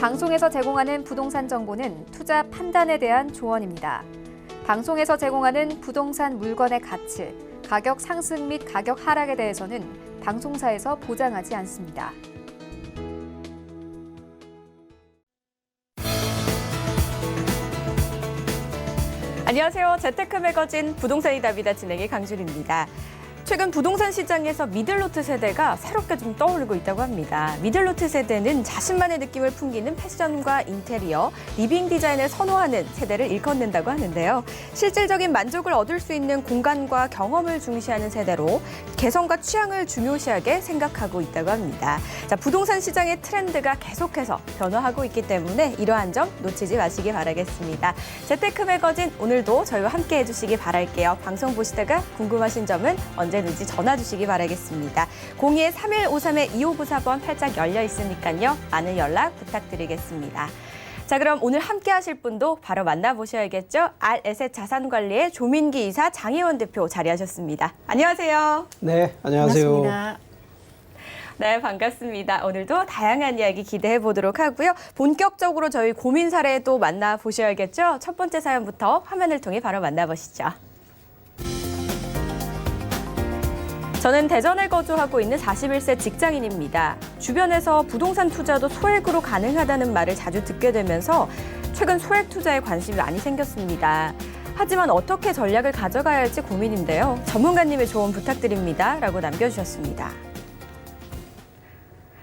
방송에서 제공하는 부동산 정보는 투자 판단에 대한 조언입니다. 방송에서 제공하는 부동산 물건의 가치, 가격 상승 및 가격 하락에 대해서는 방송사에서 보장하지 않습니다. 안녕하세요. 재테크 매거진 부동산이 답이다 진행의 강주리입니다. 최근 부동산 시장에서 미들로트 세대가 새롭게 좀 떠오르고 있다고 합니다. 미들로트 세대는 자신만의 느낌을 풍기는 패션과 인테리어, 리빙 디자인을 선호하는 세대를 일컫는다고 하는데요. 실질적인 만족을 얻을 수 있는 공간과 경험을 중시하는 세대로 개성과 취향을 중요시하게 생각하고 있다고 합니다. 자, 부동산 시장의 트렌드가 계속해서 변화하고 있기 때문에 이러한 점 놓치지 마시기 바라겠습니다. 재테크 매거진 오늘도 저희와 함께 해주시기 바랄게요. 방송 보시다가 궁금하신 점은 언제든지 전화 주시기 바라겠습니다. 02-3153-2594번 활짝 열려 있으니까요. 많은 연락 부탁드리겠습니다. 자, 그럼 오늘 함께 하실 분도 바로 만나보셔야겠죠. 알에셋 자산관리의 조민기 이사 장혜원 대표 자리하셨습니다. 안녕하세요. 네, 안녕하세요. 반갑습니다. 네, 반갑습니다. 오늘도 다양한 이야기 기대해 보도록 하고요. 본격적으로 저희 고민 사례도 만나보셔야겠죠. 첫 번째 사연부터 화면을 통해 바로 만나보시죠. 저는 대전에 거주하고 있는 41세 직장인입니다. 주변에서 부동산 투자도 소액으로 가능하다는 말을 자주 듣게 되면서 최근 소액 투자에 관심이 많이 생겼습니다. 하지만 어떻게 전략을 가져가야 할지 고민인데요. 전문가님의 조언 부탁드립니다. 라고 남겨주셨습니다.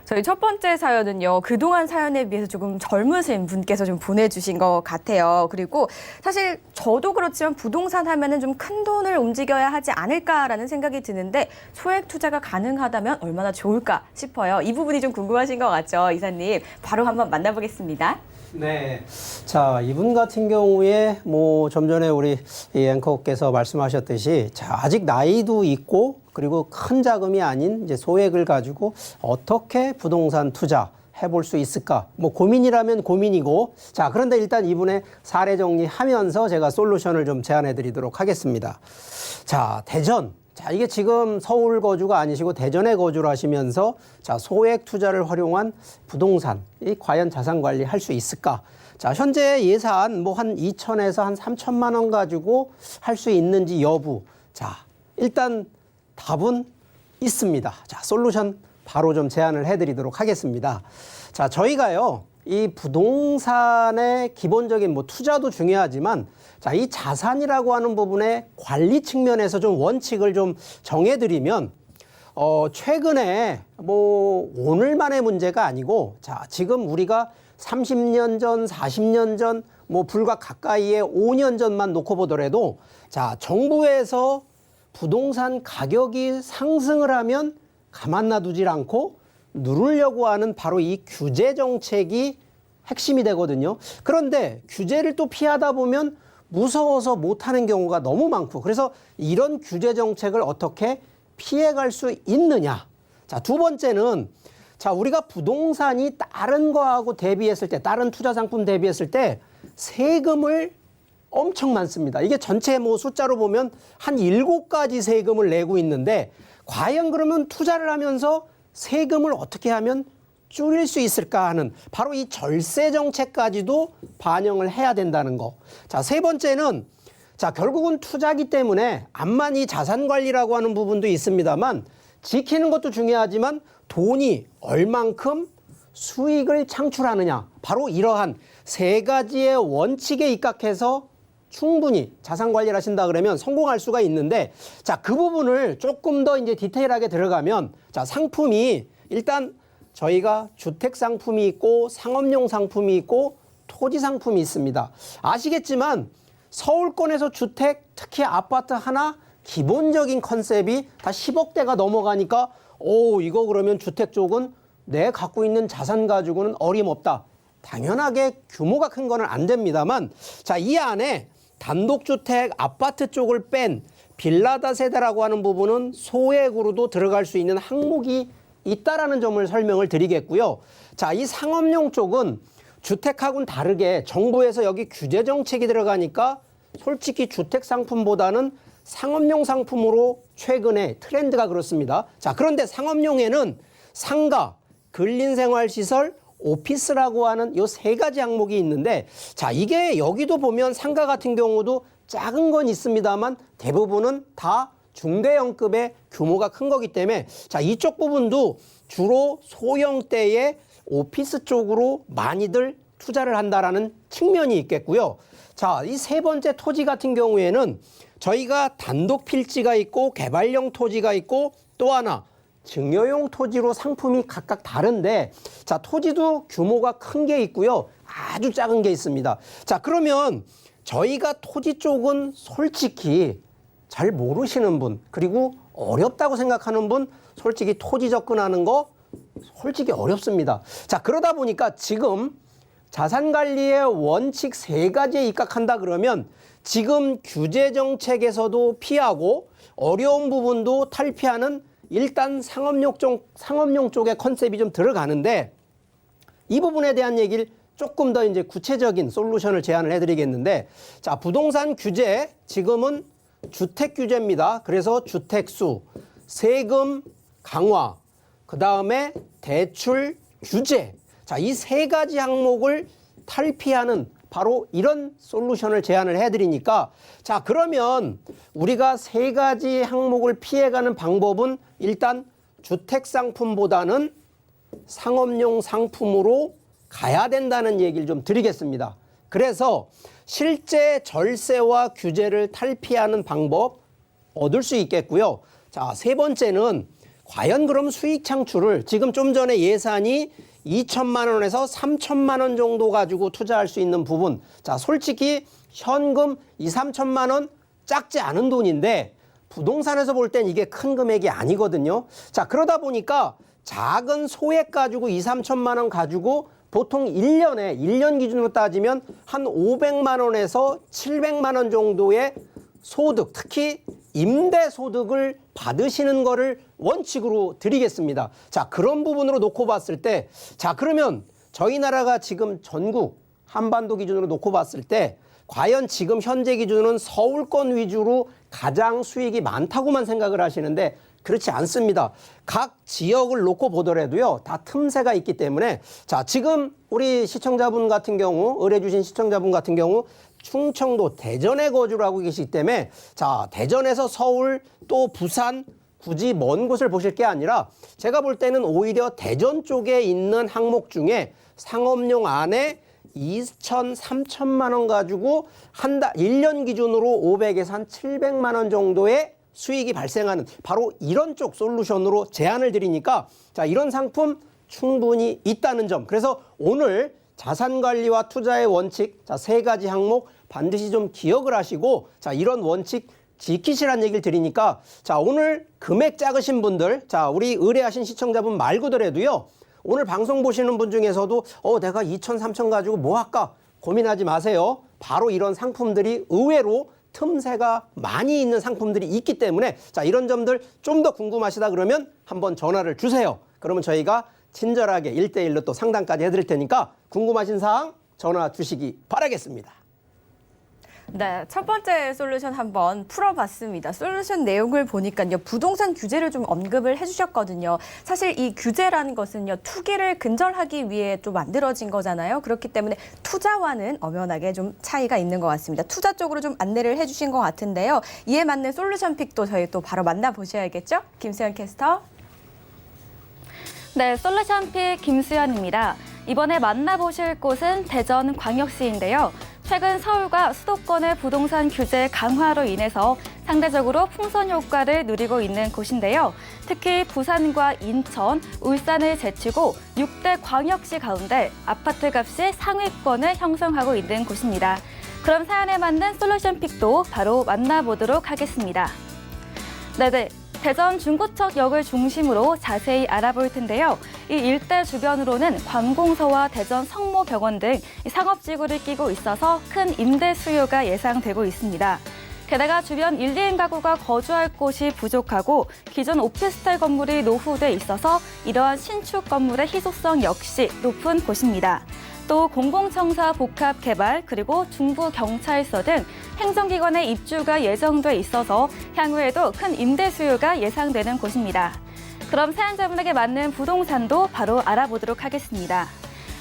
저희 첫 번째 사연은요, 그동안 사연에 비해서 조금 젊으신 분께서 좀 보내주신 것 같아요. 그리고 사실 저도 그렇지만 부동산 하면은 좀 큰 돈을 움직여야 하지 않을까라는 생각이 드는데 소액 투자가 가능하다면 얼마나 좋을까 싶어요. 이 부분이 좀 궁금하신 것 같죠, 이사님? 바로 한번 만나보겠습니다. 네. 자, 이분 같은 경우에 좀 전에 우리 이 앵커께서 말씀하셨듯이 자, 아직 나이도 있고 그리고 큰 자금이 아닌 이제 소액을 가지고 어떻게 부동산 투자 해볼 수 있을까? 고민이라면 고민이고. 자, 그런데 일단 이분의 사례 정리하면서 제가 솔루션을 좀 제안해 드리도록 하겠습니다. 자, 대전. 자, 이게 지금 서울 거주가 아니시고 대전에 거주를 하시면서 자, 소액 투자를 활용한 부동산, 이 과연 자산 관리할 수 있을까? 자, 현재 예산 한 2천에서 한 3천만 원 가지고 할 수 있는지 여부. 자, 일단 답은 있습니다. 자, 솔루션 바로 좀 제안을 해드리도록 하겠습니다. 자, 저희가요, 이 부동산의 기본적인 투자도 중요하지만 자, 이 자산이라고 하는 부분의 관리 측면에서 좀 원칙을 좀 정해드리면 최근에 오늘만의 문제가 아니고 자, 지금 우리가 30년 전, 40년 전, 불과 가까이에 5년 전만 놓고 보더라도 자, 정부에서 부동산 가격이 상승을 하면 가만 놔두질 않고 누르려고 하는 바로 이 규제 정책이 핵심이 되거든요. 그런데 규제를 또 피하다 보면 무서워서 못하는 경우가 너무 많고 그래서 이런 규제 정책을 어떻게 피해갈 수 있느냐. 자, 두 번째는 자, 우리가 부동산이 다른 거하고 대비했을 때 다른 투자 상품 대비했을 때 세금을 엄청 많습니다. 이게 전체 숫자로 보면 한 7가지 세금을 내고 있는데 과연 그러면 투자를 하면서 세금을 어떻게 하면 줄일 수 있을까 하는 바로 이 절세 정책까지도 반영을 해야 된다는 거. 자, 세 번째는 자, 결국은 투자기 때문에 암만 이 자산 관리라고 하는 부분도 있습니다만 지키는 것도 중요하지만 돈이 얼만큼 수익을 창출하느냐. 바로 이러한 세 가지의 원칙에 입각해서 충분히 자산 관리를 하신다 그러면 성공할 수가 있는데 자, 그 부분을 조금 더 이제 디테일하게 들어가면 자, 상품이 일단 저희가 주택 상품이 있고 상업용 상품이 있고 토지 상품이 있습니다. 아시겠지만 서울권에서 주택, 특히 아파트 하나 기본적인 컨셉이 다 10억대가 넘어가니까 이거 그러면 주택 쪽은 내 갖고 있는 자산 가지고는 어림없다. 당연하게 규모가 큰 거는 안 됩니다만 자, 이 안에 단독주택, 아파트 쪽을 뺀 빌라다 세대라고 하는 부분은 소액으로도 들어갈 수 있는 항목이 있다라는 점을 설명을 드리겠고요. 자, 이 상업용 쪽은 주택하고는 다르게 정부에서 여기 규제 정책이 들어가니까 솔직히 주택 상품보다는 상업용 상품으로 최근에 트렌드가 그렇습니다. 자, 그런데 상업용에는 상가, 근린생활시설, 오피스라고 하는 요 세 가지 항목이 있는데, 자, 이게 여기도 보면 상가 같은 경우도 작은 건 있습니다만 대부분은 다 중대형급의 규모가 큰 거기 때문에, 자, 이쪽 부분도 주로 소형대의 오피스 쪽으로 많이들 투자를 한다라는 측면이 있겠고요. 자, 이 세 번째 토지 같은 경우에는 저희가 단독 필지가 있고 개발용 토지가 있고 또 하나 증여용 토지로 상품이 각각 다른데, 자, 토지도 규모가 큰 게 있고요. 아주 작은 게 있습니다. 자, 그러면 저희가 토지 쪽은 솔직히 잘 모르시는 분, 그리고 어렵다고 생각하는 분, 솔직히 토지 접근하는 거 솔직히 어렵습니다. 자, 그러다 보니까 지금 자산관리의 원칙 세 가지에 입각한다 그러면 지금 규제 정책에서도 피하고 어려운 부분도 탈피하는 일단 상업용 쪽의 컨셉이 좀 들어가는데, 이 부분에 대한 얘기를 조금 더 이제 구체적인 솔루션을 제안을 해드리겠는데, 자, 부동산 규제 지금은 주택 규제입니다. 그래서 주택수, 세금 강화, 그 다음에 대출 규제. 자, 이 세 가지 항목을 탈피하는 바로 이런 솔루션을 제안을 해드리니까, 자, 그러면 우리가 세 가지 항목을 피해가는 방법은 일단 주택 상품보다는 상업용 상품으로 가야 된다는 얘기를 좀 드리겠습니다. 그래서 실제 절세와 규제를 탈피하는 방법 얻을 수 있겠고요. 자, 세 번째는 과연 그럼 수익 창출을 지금 좀 전에 예산이 2천만 원에서 3천만 원 정도 가지고 투자할 수 있는 부분. 자, 솔직히 현금 2, 3천만 원 작지 않은 돈인데 부동산에서 볼 땐 이게 큰 금액이 아니거든요. 자, 그러다 보니까 작은 소액 가지고 2, 3천만 원 가지고 보통 1년 기준으로 따지면 한 500만 원에서 700만 원 정도의 소득, 특히 임대 소득을 받으시는 거를 원칙으로 드리겠습니다. 자, 그런 부분으로 놓고 봤을 때, 자, 그러면 저희 나라가 지금 전국 한반도 기준으로 놓고 봤을 때 과연 지금 현재 기준은 서울권 위주로 가장 수익이 많다고만 생각을 하시는데 그렇지 않습니다. 각 지역을 놓고 보더라도요, 다 틈새가 있기 때문에, 자, 지금 우리 시청자분 같은 경우, 의뢰주신 시청자분 같은 경우 충청도 대전에 거주를 하고 계시기 때문에, 자, 대전에서 서울 또 부산 굳이 먼 곳을 보실 게 아니라 제가 볼 때는 오히려 대전 쪽에 있는 항목 중에 상업용 안에 2천, 3천만 원 가지고 한 달, 1년 기준으로 500에서 한 700만 원 정도의 수익이 발생하는 바로 이런 쪽 솔루션으로 제안을 드리니까, 자, 이런 상품 충분히 있다는 점. 그래서 오늘 자산관리와 투자의 원칙, 자, 세 가지 항목 반드시 좀 기억을 하시고, 자, 이런 원칙 지키시라는 얘기를 드리니까, 자, 오늘 금액 작으신 분들, 자, 우리 의뢰하신 시청자분 말고더라도요, 오늘 방송 보시는 분 중에서도 내가 2천, 3천 가지고 뭐 할까 고민하지 마세요. 바로 이런 상품들이 의외로 틈새가 많이 있는 상품들이 있기 때문에, 자, 이런 점들 좀 더 궁금하시다 그러면 한번 전화를 주세요. 그러면 저희가 친절하게 1대1로 또 상담까지 해드릴 테니까 궁금하신 사항 전화 주시기 바라겠습니다. 네, 첫 번째 솔루션 한번 풀어봤습니다. 솔루션 내용을 보니까요, 부동산 규제를 좀 언급을 해주셨거든요. 사실 이 규제라는 것은요, 투기를 근절하기 위해 또 만들어진 거잖아요. 그렇기 때문에 투자와는 엄연하게 좀 차이가 있는 것 같습니다. 투자 쪽으로 좀 안내를 해주신 것 같은데요. 이에 맞는 솔루션 픽도 저희 또 바로 만나보셔야겠죠? 김수현 캐스터. 네, 솔루션픽 김수현입니다. 이번에 만나보실 곳은 대전광역시인데요. 최근 서울과 수도권의 부동산 규제 강화로 인해서 상대적으로 풍선 효과를 누리고 있는 곳인데요. 특히 부산과 인천, 울산을 제치고 6대 광역시 가운데 아파트 값이 상위권을 형성하고 있는 곳입니다. 그럼 사연에 맞는 솔루션 픽도 바로 만나보도록 하겠습니다. 네네. 대전 중구청역을 중심으로 자세히 알아볼 텐데요. 이 일대 주변으로는 관공서와 대전 성모병원 등 상업지구를 끼고 있어서 큰 임대 수요가 예상되고 있습니다. 게다가 주변 1, 2인 가구가 거주할 곳이 부족하고 기존 오피스텔 건물이 노후돼 있어서 이러한 신축 건물의 희소성 역시 높은 곳입니다. 또 공공청사 복합 개발 그리고 중부경찰서 등 행정기관의 입주가 예정돼 있어서 향후에도 큰 임대 수요가 예상되는 곳입니다. 그럼 사연자분에게 맞는 부동산도 바로 알아보도록 하겠습니다.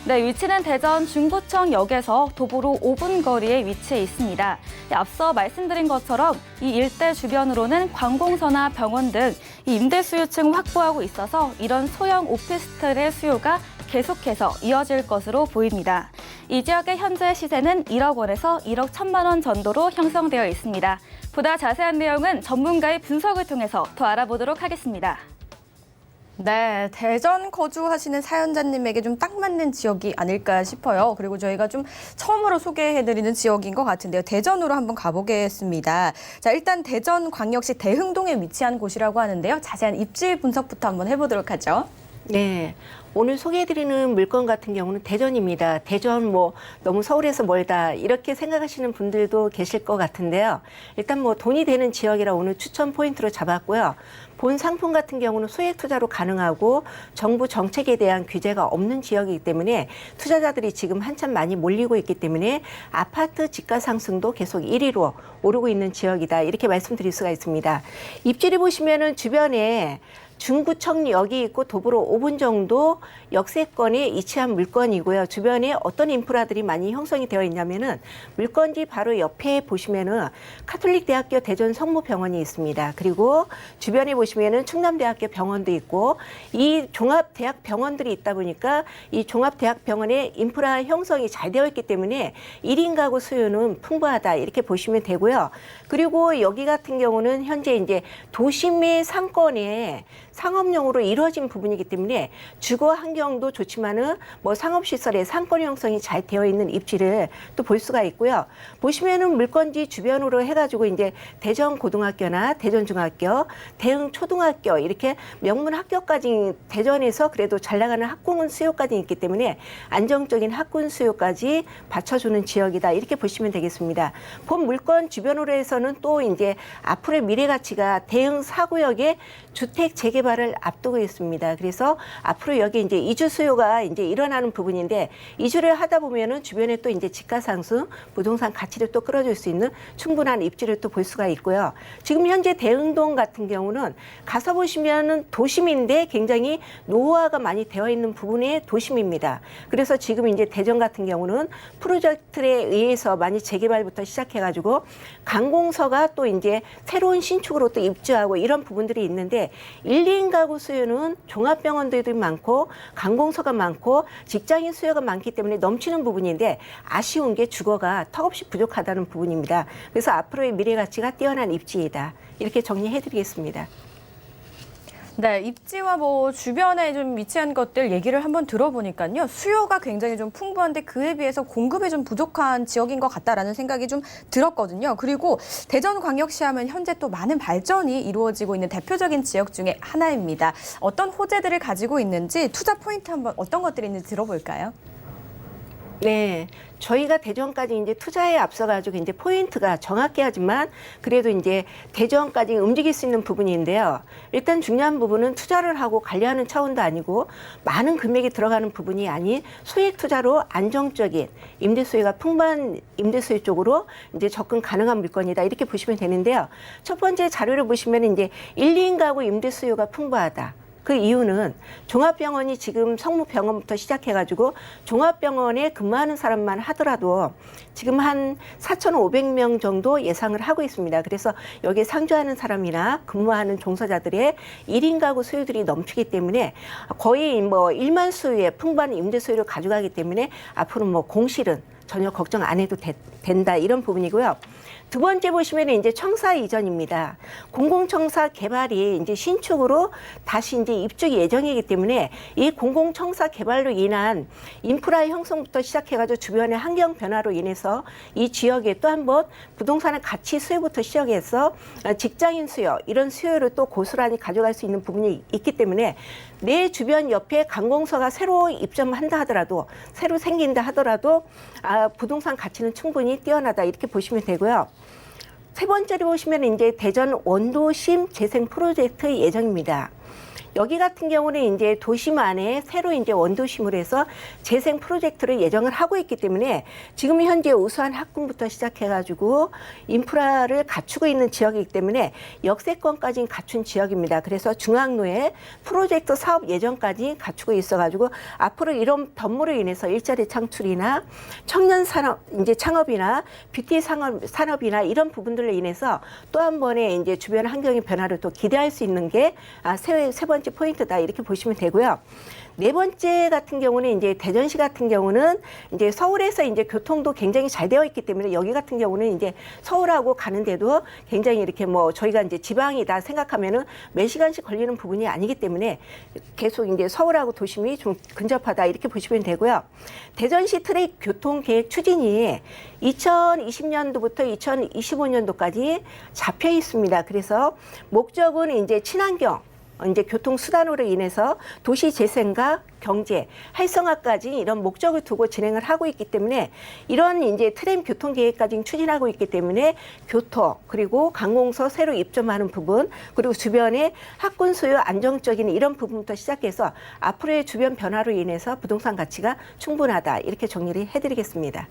네, 위치는 대전 중구청역에서 도보로 5분 거리에 위치해 있습니다. 앞서 말씀드린 것처럼 이 일대 주변으로는 관공서나 병원 등 임대 수요층을 확보하고 있어서 이런 소형 오피스텔의 수요가 계속해서 이어질 것으로 보입니다. 이 지역의 현재 시세는 1억 원에서 1억 1천만 원 정도로 형성되어 있습니다. 보다 자세한 내용은 전문가의 분석을 통해서 더 알아보도록 하겠습니다. 네, 대전 거주하시는 사연자님에게 좀 딱 맞는 지역이 아닐까 싶어요. 그리고 저희가 좀 처음으로 소개해드리는 지역인 것 같은데요. 대전으로 한번 가보겠습니다. 자, 일단 대전광역시 대흥동에 위치한 곳이라고 하는데요. 자세한 입지 분석부터 한번 해보도록 하죠. 네. 오늘 소개해드리는 물건 같은 경우는 대전입니다. 대전 뭐 너무 서울에서 멀다 이렇게 생각하시는 분들도 계실 것 같은데요. 일단 뭐 돈이 되는 지역이라 오늘 추천 포인트로 잡았고요. 본 상품 같은 경우는 소액 투자로 가능하고 정부 정책에 대한 규제가 없는 지역이기 때문에 투자자들이 지금 한참 많이 몰리고 있기 때문에 아파트 집가 상승도 계속 1위로 오르고 있는 지역이다 이렇게 말씀드릴 수가 있습니다. 입지를 보시면은 주변에 중구청역이 있고 도보로 5분 정도 역세권에 위치한 물건이고요. 주변에 어떤 인프라들이 많이 형성이 되어 있냐면은 물건지 바로 옆에 보시면은 카톨릭대학교 대전 성모병원이 있습니다. 그리고 주변에 보시면은 충남대학교 병원도 있고 이 종합대학 병원들이 있다 보니까 이 종합대학 병원의 인프라 형성이 잘 되어 있기 때문에 1인 가구 수요는 풍부하다 이렇게 보시면 되고요. 그리고 여기 같은 경우는 현재 이제 도심의 상권에 상업용으로 이루어진 부분이기 때문에 주거 환경도 좋지만은 뭐 상업시설의 상권 형성이 잘 되어 있는 입지를 또 볼 수가 있고요. 보시면은 물건지 주변으로 해가지고 이제 대전고등학교나 대전중학교, 대흥초등학교 이렇게 명문 학교까지 대전에서 그래도 잘 나가는 학군 수요까지 있기 때문에 안정적인 학군 수요까지 받쳐주는 지역이다 이렇게 보시면 되겠습니다. 본 물건 주변으로 해서는 또 이제 앞으로의 미래 가치가 대흥 4구역의 주택 재개발을 앞두고 있습니다. 그래서 앞으로 여기 이제 이주 수요가 이제 일어나는 부분인데 이주를 하다 보면은 주변에 또 이제 집가 상승, 부동산 가치를 또 끌어줄 수 있는 충분한 입지를 또 볼 수가 있고요. 지금 현재 대흥동 같은 경우는 가서 보시면은 도심인데 굉장히 노후화가 많이 되어 있는 부분의 도심입니다. 그래서 지금 이제 대전 같은 경우는 프로젝트에 의해서 많이 재개발부터 시작해가지고 관공서가 또 이제 새로운 신축으로 또 입주하고 이런 부분들이 있는데 1, 2인 가구 수요는 종합병원들이 많고 관공서가 많고 직장인 수요가 많기 때문에 넘치는 부분인데 아쉬운 게 주거가 턱없이 부족하다는 부분입니다. 그래서 앞으로의 미래 가치가 뛰어난 입지이다. 이렇게 정리해드리겠습니다. 네, 입지와 뭐 주변에 좀 위치한 것들 얘기를 한번 들어보니까요. 수요가 굉장히 좀 풍부한데 그에 비해서 공급이 좀 부족한 지역인 것 같다라는 생각이 좀 들었거든요. 그리고 대전광역시 하면 현재 또 많은 발전이 이루어지고 있는 대표적인 지역 중에 하나입니다. 어떤 호재들을 가지고 있는지 투자 포인트 한번 어떤 것들이 있는지 들어볼까요? 네, 저희가 대전까지 이제 투자에 앞서가지고 이제 포인트가 정확히 하지만 그래도 이제 대전까지 움직일 수 있는 부분인데요. 일단 중요한 부분은 투자를 하고 관리하는 차원도 아니고 많은 금액이 들어가는 부분이 아닌 소액 투자로 안정적인 임대 수요가 풍부한 임대 수요 쪽으로 이제 접근 가능한 물건이다 이렇게 보시면 되는데요. 첫 번째 자료를 보시면 이제 1, 2인 가구 임대 수요가 풍부하다. 그 이유는 종합병원이 지금 성모병원부터 시작해가지고 종합병원에 근무하는 사람만 하더라도 지금 한 4,500명 정도 예상을 하고 있습니다. 그래서 여기에 상주하는 사람이나 근무하는 종사자들의 1인 가구 수요들이 넘치기 때문에 거의 뭐 1만 수의 풍부한 임대 수요를 가져가기 때문에 앞으로 뭐 공실은 전혀 걱정 안 해도 된다 이런 부분이고요. 두 번째 보시면 이제 청사 이전입니다. 공공청사 개발이 이제 신축으로 다시 이제 입주 예정이기 때문에 이 공공청사 개발로 인한 인프라 형성부터 시작해가지고 주변의 환경 변화로 인해서 이 지역에 또 한번 부동산의 가치 수요부터 시작해서 직장인 수요 이런 수요를 또 고스란히 가져갈 수 있는 부분이 있기 때문에 내 주변 옆에 관공서가 새로 입점한다 하더라도 새로 생긴다 하더라도 부동산 가치는 충분히 뛰어나다 이렇게 보시면 되고요. 세 번째로 보시면 이제 대전 원도심 재생 프로젝트 예정입니다. 여기 같은 경우는 이제 도심 안에 새로 이제 원도심으로 해서 재생 프로젝트를 예정을 하고 있기 때문에 지금 현재 우수한 학군부터 시작해가지고 인프라를 갖추고 있는 지역이기 때문에 역세권까지 갖춘 지역입니다. 그래서 중앙로에 프로젝트 사업 예정까지 갖추고 있어가지고 앞으로 이런 변모로 인해서 일자리 창출이나 청년 산업 이제 창업이나 뷰티 산업이나 이런 부분들로 인해서 또 한 번의 이제 주변 환경의 변화를 또 기대할 수 있는 게 세 번째 포인트다 이렇게 보시면 되고요. 네 번째 같은 경우는 이제 대전시 같은 경우는 이제 서울에서 이제 교통도 굉장히 잘 되어 있기 때문에 여기 같은 경우는 이제 서울하고 가는데도 굉장히 이렇게 뭐 저희가 이제 지방이다 생각하면은 몇 시간씩 걸리는 부분이 아니기 때문에 계속 이제 서울하고 도심이 좀 근접하다 이렇게 보시면 되고요. 대전시 트랙 교통 계획 추진이 2020년도부터 2025년도까지 잡혀 있습니다. 그래서 목적은 이제 친환경 이제 교통수단으로 인해서 도시 재생과 경제, 활성화까지 이런 목적을 두고 진행을 하고 있기 때문에 이런 이제 트램 교통 계획까지 추진하고 있기 때문에 교토 그리고 관공서 새로 입점하는 부분 그리고 주변에 학군 수요 안정적인 이런 부분부터 시작해서 앞으로의 주변 변화로 인해서 부동산 가치가 충분하다 이렇게 정리를 해드리겠습니다.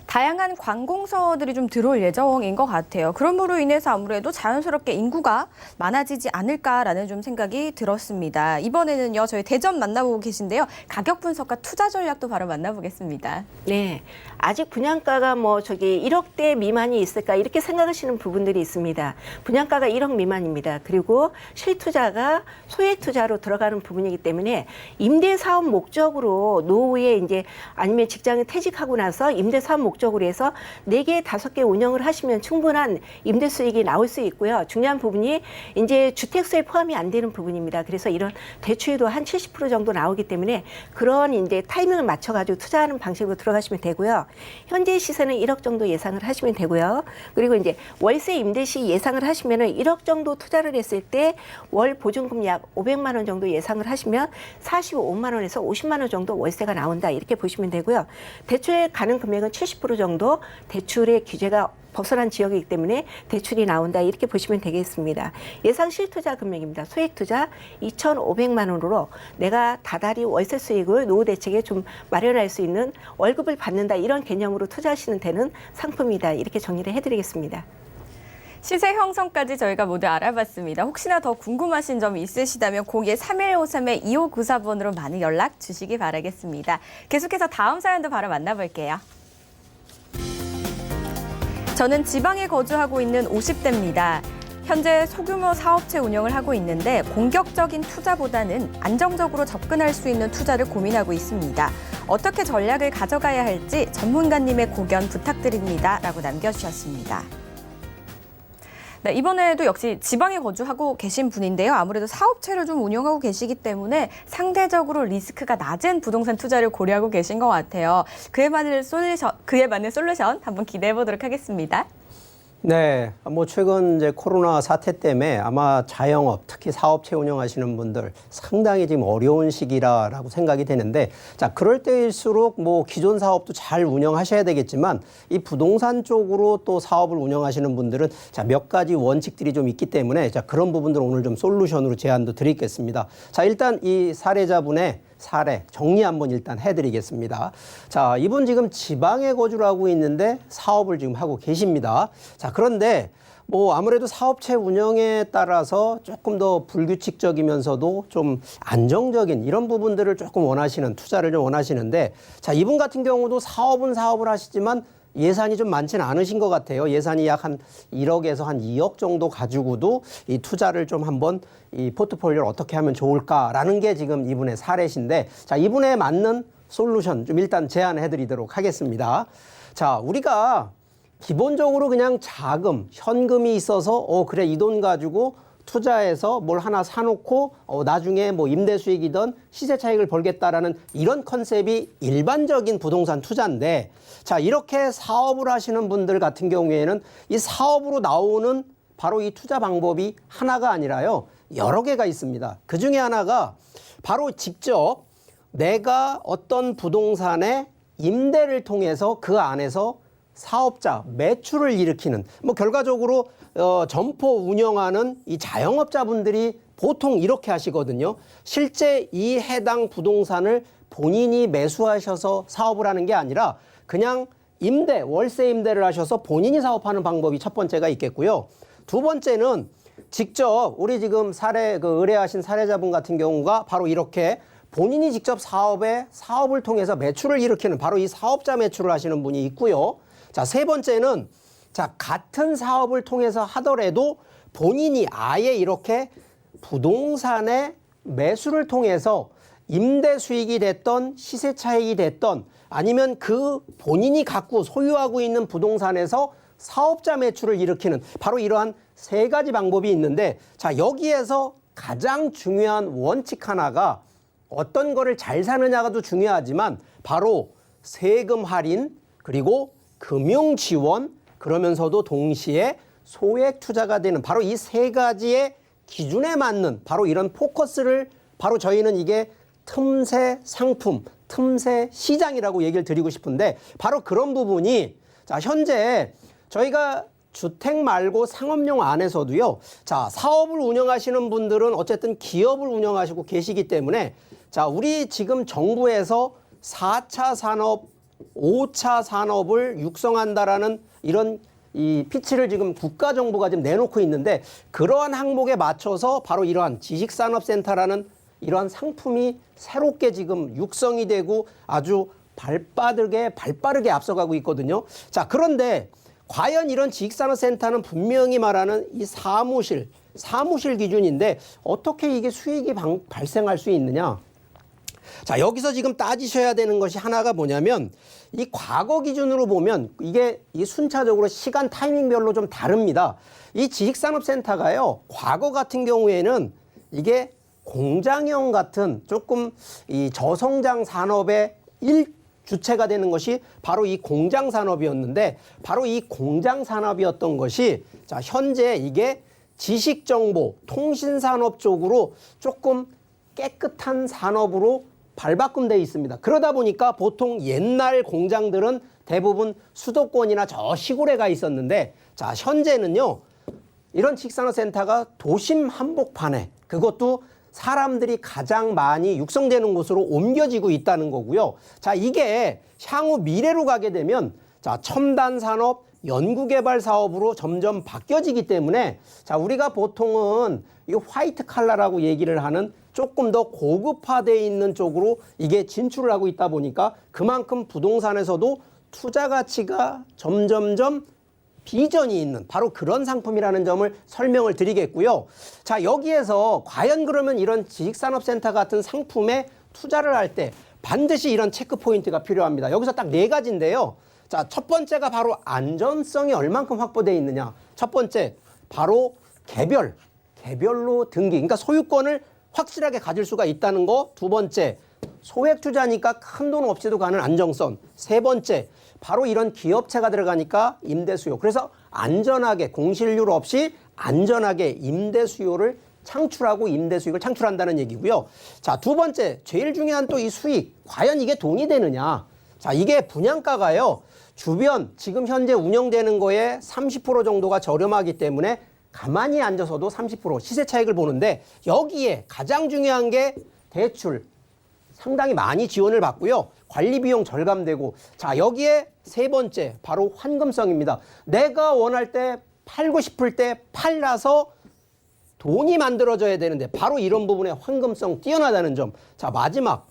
다양한 관공서들이 좀 들어올 예정인 것 같아요. 그러므로 인해서 아무래도 자연스럽게 인구가 많아지지 않을까라는 좀 생각이 들었습니다. 이번에는요, 저희 대전 만나보고 계신데요. 가격 분석과 투자 전략도 바로 만나보겠습니다. 네. 아직 분양가가 뭐 저기 1억대 미만이 있을까 이렇게 생각하시는 부분들이 있습니다. 분양가가 1억 미만입니다. 그리고 실투자가 소액 투자로 들어가는 부분이기 때문에 임대 사업 목적으로 노후에 이제 아니면 직장을 퇴직하고 나서 임대 사업 목적으로 해서 4개, 5개 운영을 하시면 충분한 임대 수익이 나올 수 있고요. 중요한 부분이 이제 주택수에 포함이 안 되는 부분입니다. 그래서 이런 대출도 한 70% 정도 나오기 때문에 그런 이제 타이밍을 맞춰가지고 투자하는 방식으로 들어가시면 되고요. 현재 시세는 1억 정도 예상을 하시면 되고요. 그리고 이제 월세 임대 시 예상을 하시면은 1억 정도 투자를 했을 때 월 보증금 약 500만 원 정도 예상을 하시면 45만 원에서 50만 원 정도 월세가 나온다 이렇게 보시면 되고요. 대출에 가는 금액은 70% 정도 대출의 규제가 벗어난 지역이기 때문에 대출이 나온다 이렇게 보시면 되겠습니다. 예상 실투자 금액입니다. 소액 투자 2,500만 원으로 내가 다달이 월세 수익을 노후 대책에 좀 마련할 수 있는 월급을 받는다 이런 개념으로 투자하시는 되는 상품이다 이렇게 정리를 해드리겠습니다. 시세 형성까지 저희가 모두 알아봤습니다. 혹시나 더 궁금하신 점이 있으시다면 02-3153-2594번으로 많은 연락 주시기 바라겠습니다. 계속해서 다음 사연도 바로 만나볼게요. 저는 지방에 거주하고 있는 50대입니다. 현재 소규모 사업체 운영을 하고 있는데 공격적인 투자보다는 안정적으로 접근할 수 있는 투자를 고민하고 있습니다. 어떻게 전략을 가져가야 할지 전문가님의 고견 부탁드립니다. 라고 남겨주셨습니다. 네, 이번에도 역시 지방에 거주하고 계신 분인데요. 아무래도 사업체를 좀 운영하고 계시기 때문에 상대적으로 리스크가 낮은 부동산 투자를 고려하고 계신 것 같아요. 그에 맞는 솔루션 한번 기대해 보도록 하겠습니다. 네, 뭐 최근 이제 코로나 사태 때문에 아마 자영업, 특히 사업체 운영하시는 분들 상당히 지금 어려운 시기라고 생각이 되는데, 자, 그럴 때일수록 뭐 기존 사업도 잘 운영하셔야 되겠지만 이 부동산 쪽으로 또 사업을 운영하시는 분들은 자, 몇 가지 원칙들이 좀 있기 때문에 자, 그런 부분들 오늘 좀 솔루션으로 제안도 드리겠습니다. 자, 일단 이 사례자분의 사례 정리 한번 일단 해드리겠습니다. 자, 이분 지금 지방에 거주를 하고 있는데 사업을 지금 하고 계십니다. 자, 그런데 뭐 아무래도 사업체 운영에 따라서 조금 더 불규칙적이면서도 좀 안정적인 이런 부분들을 조금 원하시는 투자를 좀 원하시는데, 자, 이분 같은 경우도 사업을 하시지만 예산이 좀 많지는 않으신 것 같아요. 예산이 약 한 1억에서 한 2억 정도 가지고도 이 투자를 좀 한번 이 포트폴리오를 어떻게 하면 좋을까라는 게 지금 이분의 사례신데, 자, 이분에 맞는 솔루션 좀 일단 제안해 드리도록 하겠습니다. 자, 우리가 기본적으로 그냥 자금, 현금이 있어서 그래, 이 돈 가지고 투자해서 뭘 하나 사놓고 나중에 뭐 임대 수익이든 시세 차익을 벌겠다라는 이런 컨셉이 일반적인 부동산 투자인데, 자, 이렇게 사업을 하시는 분들 같은 경우에는 이 사업으로 나오는 바로 이 투자 방법이 하나가 아니라요, 여러 개가 있습니다. 그 중에 하나가 바로 직접 내가 어떤 부동산의 임대를 통해서 그 안에서 사업자, 매출을 일으키는, 뭐 결과적으로 점포 운영하는 이 자영업자분들이 보통 이렇게 하시거든요. 실제 이 해당 부동산을 본인이 매수하셔서 사업을 하는 게 아니라 그냥 임대, 월세 임대를 하셔서 본인이 사업하는 방법이 첫 번째가 있겠고요. 두 번째는 직접 우리 지금 의뢰하신 사례자분 같은 경우가 바로 이렇게 본인이 직접 사업을 통해서 매출을 일으키는 바로 이 사업자 매출을 하시는 분이 있고요. 자, 세 번째는 같은 사업을 통해서 하더라도 본인이 아예 이렇게 부동산의 매수를 통해서 임대 수익이 됐던 시세 차익이 됐던 아니면 그 본인이 갖고 소유하고 있는 부동산에서 사업자 매출을 일으키는 바로 이러한 세 가지 방법이 있는데 자, 여기에서 가장 중요한 원칙 하나가 어떤 거를 잘 사느냐가도 중요하지만 바로 세금 할인 그리고 금융 지원 그러면서도 동시에 소액 투자가 되는 바로 이 세 가지의 기준에 맞는 바로 이런 포커스를 바로 저희는 이게 틈새 상품, 틈새 시장이라고 얘기를 드리고 싶은데 바로 그런 부분이 자, 현재 저희가 주택 말고 상업용 안에서도요. 자, 사업을 운영하시는 분들은 어쨌든 기업을 운영하시고 계시기 때문에 자, 우리 지금 정부에서 4차 산업, 5차 산업을 육성한다라는 이런 이 피치를 지금 국가정부가 지금 내놓고 있는데 그러한 항목에 맞춰서 바로 이러한 지식산업센터라는 이러한 상품이 새롭게 지금 육성이 되고 아주 발빠르게 앞서가고 있거든요. 자, 그런데 과연 이런 지식산업센터는 분명히 말하는 이 사무실 기준인데 어떻게 이게 수익이 발생할 수 있느냐? 자, 여기서 지금 따지셔야 되는 것이 하나가 뭐냐면 이 과거 기준으로 보면 이게 이 순차적으로 시간 타이밍별로 좀 다릅니다. 이 지식산업센터가요, 과거 같은 경우에는 이게 공장형 같은 조금 이 저성장 산업의 주체가 되는 것이 바로 이 공장 산업이었는데 바로 이 공장 산업이었던 것이 자, 현재 이게 지식정보, 통신산업 쪽으로 조금 깨끗한 산업으로 발바꿈돼 있습니다. 그러다 보니까 보통 옛날 공장들은 대부분 수도권이나 저 시골에 가 있었는데 자, 현재는요. 이런 지식산업센터가 도심 한복판에 그것도 사람들이 가장 많이 육성되는 곳으로 옮겨지고 있다는 거고요. 자, 이게 향후 미래로 가게 되면 자, 첨단 산업, 연구개발 사업으로 점점 바뀌어지기 때문에 자, 우리가 보통은 이 화이트 칼라라고 얘기를 하는 조금 더 고급화되어 있는 쪽으로 이게 진출을 하고 있다 보니까 그만큼 부동산에서도 투자 가치가 점점점 비전이 있는 바로 그런 상품이라는 점을 설명을 드리겠고요. 자, 여기에서 과연 그러면 이런 지식산업센터 같은 상품에 투자를 할 때 반드시 이런 체크 포인트가 필요합니다. 여기서 딱 네 가지인데요. 자, 첫 번째가 바로 안전성이 얼만큼 확보되어 있느냐. 첫 번째, 바로 개별로 등기, 그러니까 소유권을 확실하게 가질 수가 있다는 거. 두 번째, 소액 투자니까 큰 돈 없이도 가는 안정성. 세 번째, 바로 이런 기업체가 들어가니까 임대 수요. 그래서 안전하게 공실률 없이 안전하게 임대 수요를 창출하고 임대 수익을 창출한다는 얘기고요. 자, 두 번째, 제일 중요한 또 이 수익. 과연 이게 돈이 되느냐. 자, 이게 분양가가요. 주변 지금 현재 운영되는 거에 30% 정도가 저렴하기 때문에 가만히 앉아서도 30% 시세 차익을 보는데 여기에 가장 중요한 게 대출 상당히 많이 지원을 받고요. 관리 비용 절감되고 자, 여기에 세 번째 바로 환금성입니다. 내가 원할 때 팔고 싶을 때 팔라서 돈이 만들어져야 되는데 바로 이런 부분에 환금성 뛰어나다는 점. 자, 마지막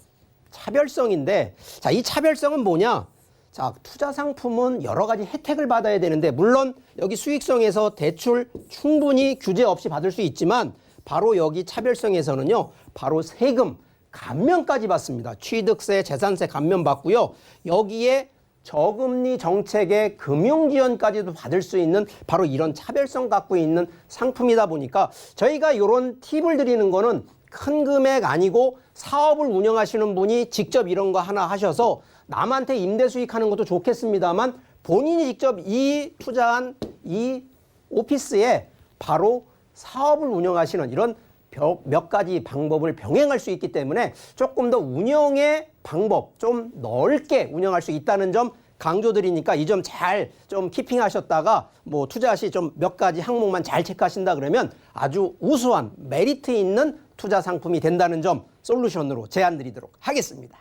차별성인데 자, 이 차별성은 뭐냐? 자, 투자 상품은 여러 가지 혜택을 받아야 되는데 물론 여기 수익성에서 대출 충분히 규제 없이 받을 수 있지만 바로 여기 차별성에서는요. 바로 세금 감면까지 받습니다. 취득세, 재산세 감면 받고요. 여기에 저금리 정책의 금융지원까지도 받을 수 있는 바로 이런 차별성 갖고 있는 상품이다 보니까 저희가 이런 팁을 드리는 거는 큰 금액 아니고 사업을 운영하시는 분이 직접 이런 거 하나 하셔서 남한테 임대 수익하는 것도 좋겠습니다만 본인이 직접 이 투자한 이 오피스에 바로 사업을 운영하시는 이런 몇 가지 방법을 병행할 수 있기 때문에 조금 더 운영의 방법 좀 넓게 운영할 수 있다는 점 강조드리니까 이 점 잘 좀 키핑하셨다가 뭐 투자 시 좀 몇 가지 항목만 잘 체크하신다 그러면 아주 우수한 메리트 있는 투자 상품이 된다는 점 솔루션으로 제안드리도록 하겠습니다.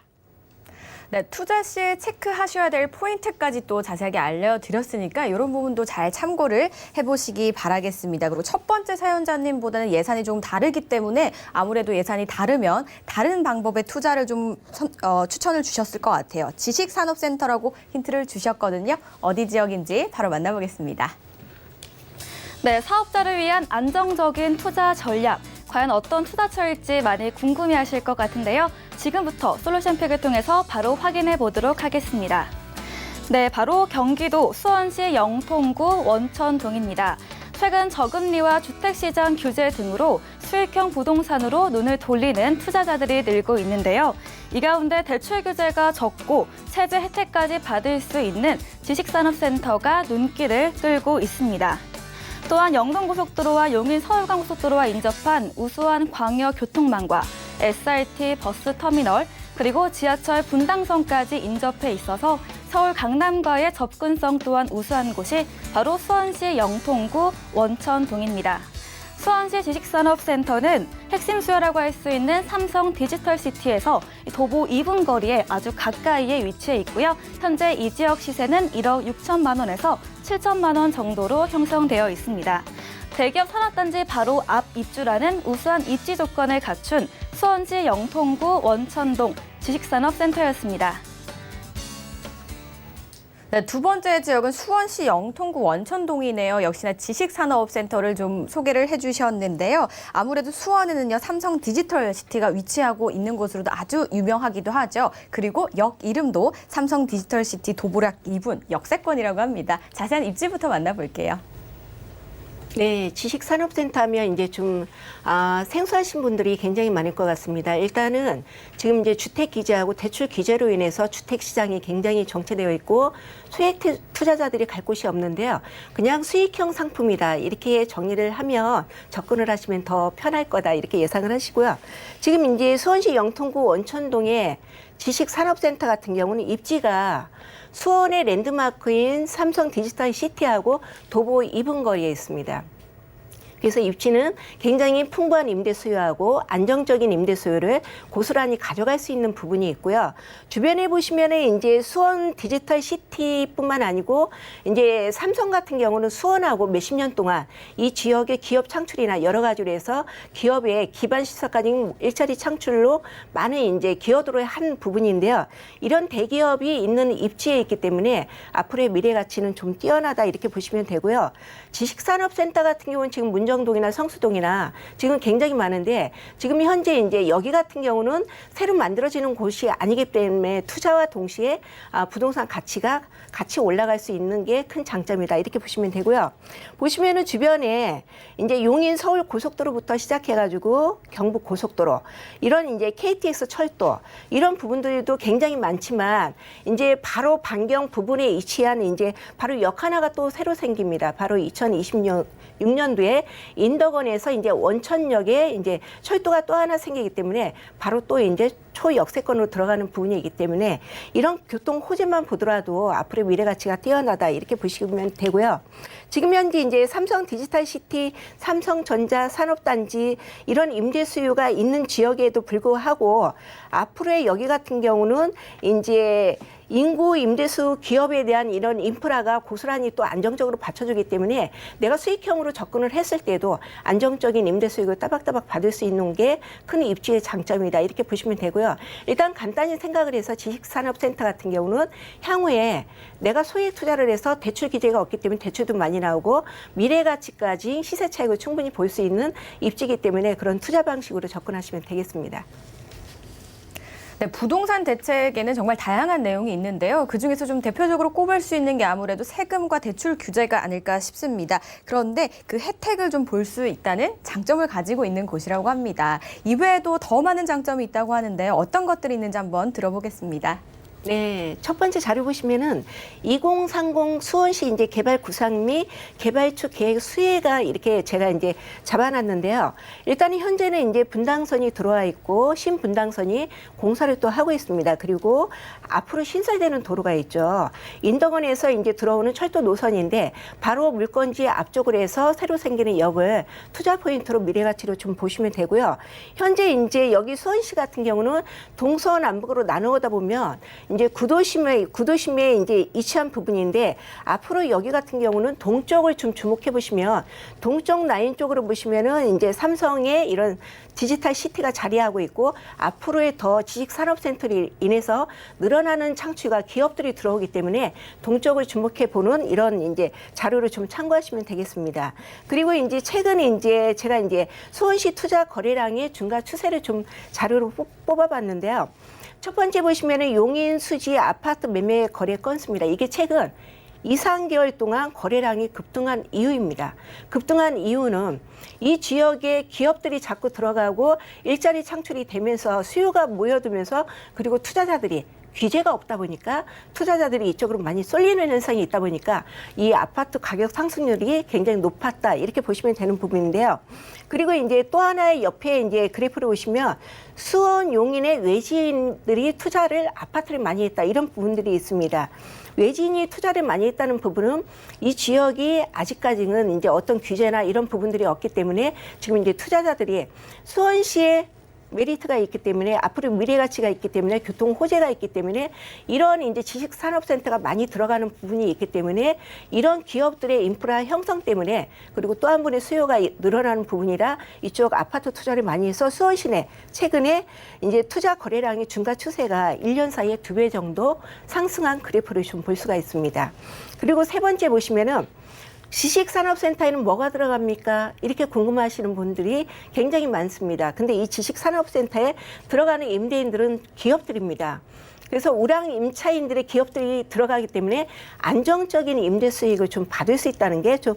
네, 투자 시 체크하셔야 될 포인트까지 또 자세하게 알려드렸으니까 이런 부분도 잘 참고를 해보시기 바라겠습니다. 그리고 첫 번째 사연자님보다는 예산이 좀 다르기 때문에 아무래도 예산이 다르면 다른 방법의 투자를 좀 추천을 주셨을 것 같아요. 지식산업센터라고 힌트를 주셨거든요. 어디 지역인지 바로 만나보겠습니다. 네, 사업자를 위한 안정적인 투자 전략. 과연 어떤 투자처일지 많이 궁금해하실 것 같은데요. 지금부터 솔루션픽을 통해서 바로 확인해 보도록 하겠습니다. 네, 바로 경기도 수원시 영통구 원천동입니다. 최근 저금리와 주택시장 규제 등으로 수익형 부동산으로 눈을 돌리는 투자자들이 늘고 있는데요. 이 가운데 대출 규제가 적고 세제 혜택까지 받을 수 있는 지식산업센터가 눈길을 끌고 있습니다. 또한 영동고속도로와 용인 서울간고속도로와 인접한 우수한 광역교통망과 SRT 버스터미널 그리고 지하철 분당선까지 인접해 있어서 서울 강남과의 접근성 또한 우수한 곳이 바로 수원시 영통구 원천동입니다. 수원시 지식산업센터는 핵심 수요라고 할 수 있는 삼성 디지털시티에서 도보 2분 거리에 아주 가까이에 위치해 있고요. 현재 이 지역 시세는 1억 6천만 원에서 7천만 원 정도로 형성되어 있습니다. 대기업 산업단지 바로 앞 입주라는 우수한 입지 조건을 갖춘 수원시 영통구 원천동 지식산업센터였습니다. 네, 두 번째 지역은 수원시 영통구 원천동이네요. 역시나 지식산업센터를 좀 소개를 해주셨는데요. 아무래도 수원에는요, 삼성 디지털시티가 위치하고 있는 곳으로도 아주 유명하기도 하죠. 그리고 역 이름도 삼성 디지털시티 도보락 2분 역세권이라고 합니다. 자세한 입지부터 만나볼게요. 네, 지식산업센터 하면 이제 좀 생소하신 분들이 굉장히 많을 것 같습니다. 일단은 지금 이제 주택 규제하고 대출 규제로 인해서 주택 시장이 굉장히 정체되어 있고 수익 투자자들이 갈 곳이 없는데요. 그냥 수익형 상품이다 이렇게 정리를 하면 접근을 하시면 더 편할 거다 이렇게 예상을 하시고요. 지금 이제 수원시 영통구 원천동에 지식산업센터 같은 경우는 입지가 수원의 랜드마크인 삼성 디지털 시티하고 도보 2분 거리에 있습니다. 그래서 입지는 굉장히 풍부한 임대 수요하고 안정적인 임대 수요를 고스란히 가져갈 수 있는 부분이 있고요. 주변에 보시면은 이제 수원 디지털 시티뿐만 아니고 이제 삼성 같은 경우는 수원하고 몇십 년 동안 이 지역의 기업 창출이나 여러 가지로 해서 기업의 기반 시설까지 일자리 창출로 많은 이제 기여도를 한 부분인데요. 이런 대기업이 있는 입지에 있기 때문에 앞으로의 미래 가치는 좀 뛰어나다 이렇게 보시면 되고요. 지식산업센터 같은 경우는 지금 문정동이나 성수동이나 지금 굉장히 많은데 지금 현재 이제 여기 같은 경우는 새로 만들어지는 곳이 아니기 때문에 투자와 동시에 부동산 가치가 같이 올라갈 수 있는 게 큰 장점이다 이렇게 보시면 되고요. 보시면은 주변에 이제 용인 서울 고속도로부터 시작해가지고 경북 고속도로 이런 이제 KTX 철도 이런 부분들도 굉장히 많지만 이제 바로 반경 부분에 위치한 이제 바로 역 하나가 또 새로 생깁니다. 바로 2026년도에 인덕원에서 이제 원천역에 이제 철도가 또 하나 생기기 때문에 바로 또 이제 초역세권으로 들어가는 부분이기 때문에 이런 교통 호재만 보더라도 앞으로의 미래 가치가 뛰어나다 이렇게 보시면 되고요. 지금 현재 이제 삼성 디지털시티, 삼성전자 산업단지 이런 임대 수요가 있는 지역에도 불구하고 앞으로의 여기 같은 경우는 이제 인구 임대수 기업에 대한 이런 인프라가 고스란히 또 안정적으로 받쳐주기 때문에 내가 수익형으로 접근을 했을 때도 안정적인 임대 수익을 따박따박 받을 수 있는 게 큰 입지의 장점이다 이렇게 보시면 되고요. 일단 간단히 생각을 해서 지식산업센터 같은 경우는 향후에 내가 소액 투자를 해서 대출 규제가 없기 때문에 대출도 많이 나오고 미래 가치까지 시세 차익을 충분히 볼 수 있는 입지이기 때문에 그런 투자 방식으로 접근하시면 되겠습니다. 네, 부동산 대책에는 정말 다양한 내용이 있는데요. 그중에서 좀 대표적으로 꼽을 수 있는 게 아무래도 세금과 대출 규제가 아닐까 싶습니다. 그런데 그 혜택을 좀 볼 수 있다는 장점을 가지고 있는 곳이라고 합니다. 이외에도 더 많은 장점이 있다고 하는데 어떤 것들이 있는지 한번 들어보겠습니다. 네, 첫 번째 자료 보시면은 2030 수원시 이제 개발 구상 및 개발처 계획 수혜가 이렇게 제가 이제 잡아놨는데요. 일단은 현재는 이제 분당선이 들어와 있고 신분당선이 공사를 또 하고 있습니다. 그리고 앞으로 신설되는 도로가 있죠. 인덕원에서 이제 들어오는 철도 노선인데 바로 물건지 앞쪽으로 해서 새로 생기는 역을 투자 포인트로 미래가치로 좀 보시면 되고요. 현재 이제 여기 수원시 같은 경우는 동서남북으로 나누다 보면 이제 구도심에 이제 위치한 부분인데 앞으로 여기 같은 경우는 동쪽을 좀 주목해 보시면 동쪽 라인 쪽으로 보시면은 이제 삼성의 이런 디지털 시티가 자리하고 있고 앞으로의 더 지식산업센터로 인해서 늘어나는 창출과 기업들이 들어오기 때문에 동쪽을 주목해 보는 이런 이제 자료를 좀 참고하시면 되겠습니다. 그리고 이제 최근에 이제 제가 이제 수원시 투자 거래량의 증가 추세를 좀 자료로 뽑아봤는데요. 첫 번째 보시면은 용인 수지 아파트 매매 거래 건수입니다. 이게 최근 2, 3개월 동안 거래량이 급등한 이유입니다. 급등한 이유는 이 지역에 기업들이 자꾸 들어가고 일자리 창출이 되면서 수요가 모여들면서 그리고 투자자들이 규제가 없다 보니까 투자자들이 이쪽으로 많이 쏠리는 현상이 있다 보니까 이 아파트 가격 상승률이 굉장히 높았다 이렇게 보시면 되는 부분인데요. 그리고 이제 또 하나의 옆에 이제 그래프를 보시면 수원 용인의 외지인들이 투자를 아파트를 많이 했다 이런 부분들이 있습니다. 외지인이 투자를 많이 했다는 부분은 이 지역이 아직까지는 이제 어떤 규제나 이런 부분들이 없기 때문에 지금 이제 투자자들이 수원시에 메리트가 있기 때문에 앞으로 미래 가치가 있기 때문에 교통 호재가 있기 때문에 이런 이제 지식산업센터가 많이 들어가는 부분이 있기 때문에 이런 기업들의 인프라 형성 때문에 그리고 또 한 번의 수요가 늘어나는 부분이라 이쪽 아파트 투자를 많이 해서 수원시 내 최근에 이제 투자 거래량의 증가 추세가 1년 사이에 2배 정도 상승한 그래프를 좀 볼 수가 있습니다. 그리고 세 번째 보시면은 지식산업센터에는 뭐가 들어갑니까? 이렇게 궁금해하시는 분들이 굉장히 많습니다. 근데 이 지식산업센터에 들어가는 임대인들은 기업들입니다. 그래서 우량 임차인들의 기업들이 들어가기 때문에 안정적인 임대 수익을 좀 받을 수 있다는 게 좀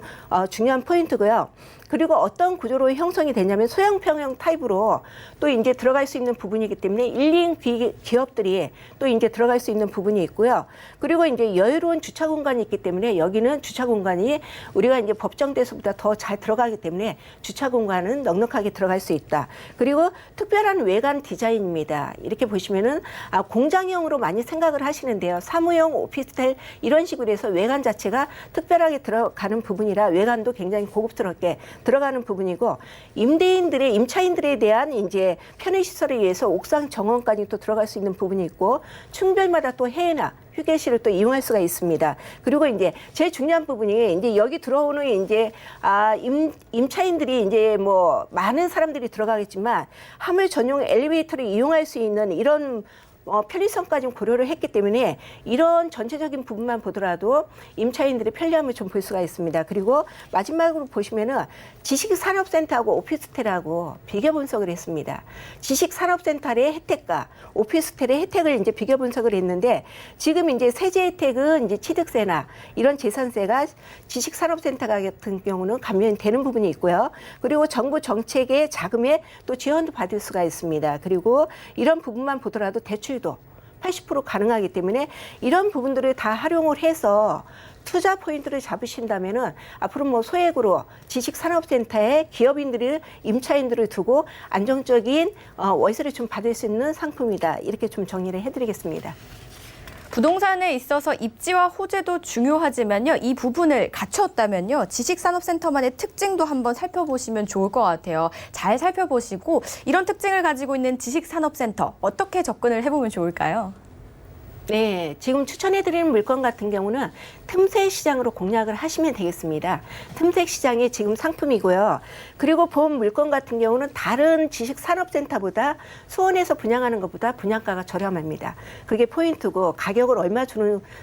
중요한 포인트고요. 그리고 어떤 구조로 형성이 되냐면 소형평형 타입으로 또 이제 들어갈 수 있는 부분이기 때문에 1인 기업들이 또 이제 들어갈 수 있는 부분이 있고요. 그리고 이제 여유로운 주차 공간이 있기 때문에 여기는 주차 공간이 우리가 이제 법정대소보다 더 잘 들어가기 때문에 주차 공간은 넉넉하게 들어갈 수 있다. 그리고 특별한 외관 디자인입니다. 이렇게 보시면은 공장형으로 많이 생각을 하시는데요. 사무용 오피스텔 이런 식으로 해서 외관 자체가 특별하게 들어가는 부분이라 외관도 굉장히 고급스럽게 들어가는 부분이고 임대인들의 임차인들에 대한 이제 편의시설을 위해서 옥상 정원까지 또 들어갈 수 있는 부분이 있고 층별마다 또 해외나 휴게실을 또 이용할 수가 있습니다. 그리고 이제 제일 중요한 부분이 이제 여기 들어오는 이제 임차인들이 이제 뭐 많은 사람들이 들어가겠지만 화물 전용 엘리베이터를 이용할 수 있는 이런 편의성까지 고려를 했기 때문에 이런 전체적인 부분만 보더라도 임차인들의 편리함을 좀 볼 수가 있습니다. 그리고 마지막으로 보시면은 지식산업센터하고 오피스텔하고 비교 분석을 했습니다. 지식산업센터의 혜택과 오피스텔의 혜택을 이제 비교 분석을 했는데 지금 이제 세제 혜택은 이제 취득세나 이런 재산세가 지식산업센터 같은 경우는 감면이 되는 부분이 있고요. 그리고 정부 정책의 자금에 또 지원도 받을 수가 있습니다. 그리고 이런 부분만 보더라도 대출도 80% 가능하기 때문에 이런 부분들을 다 활용을 해서 투자 포인트를 잡으신다면은 앞으로 뭐 소액으로 지식산업센터에 기업인들을 임차인들을 두고 안정적인 월세를 좀 받을 수 있는 상품이다. 이렇게 좀 정리를 해드리겠습니다. 부동산에 있어서 입지와 호재도 중요하지만요. 이 부분을 갖췄다면요. 지식산업센터만의 특징도 한번 살펴보시면 좋을 것 같아요. 잘 살펴보시고 이런 특징을 가지고 있는 지식산업센터 어떻게 접근을 해보면 좋을까요? 네, 지금 추천해드리는 물건 같은 경우는 틈새 시장으로 공략을 하시면 되겠습니다. 틈새 시장이 지금 상품이고요. 그리고 본 물건 같은 경우는 다른 지식산업센터보다 수원에서 분양하는 것보다 분양가가 저렴합니다. 그게 포인트고 가격을 얼마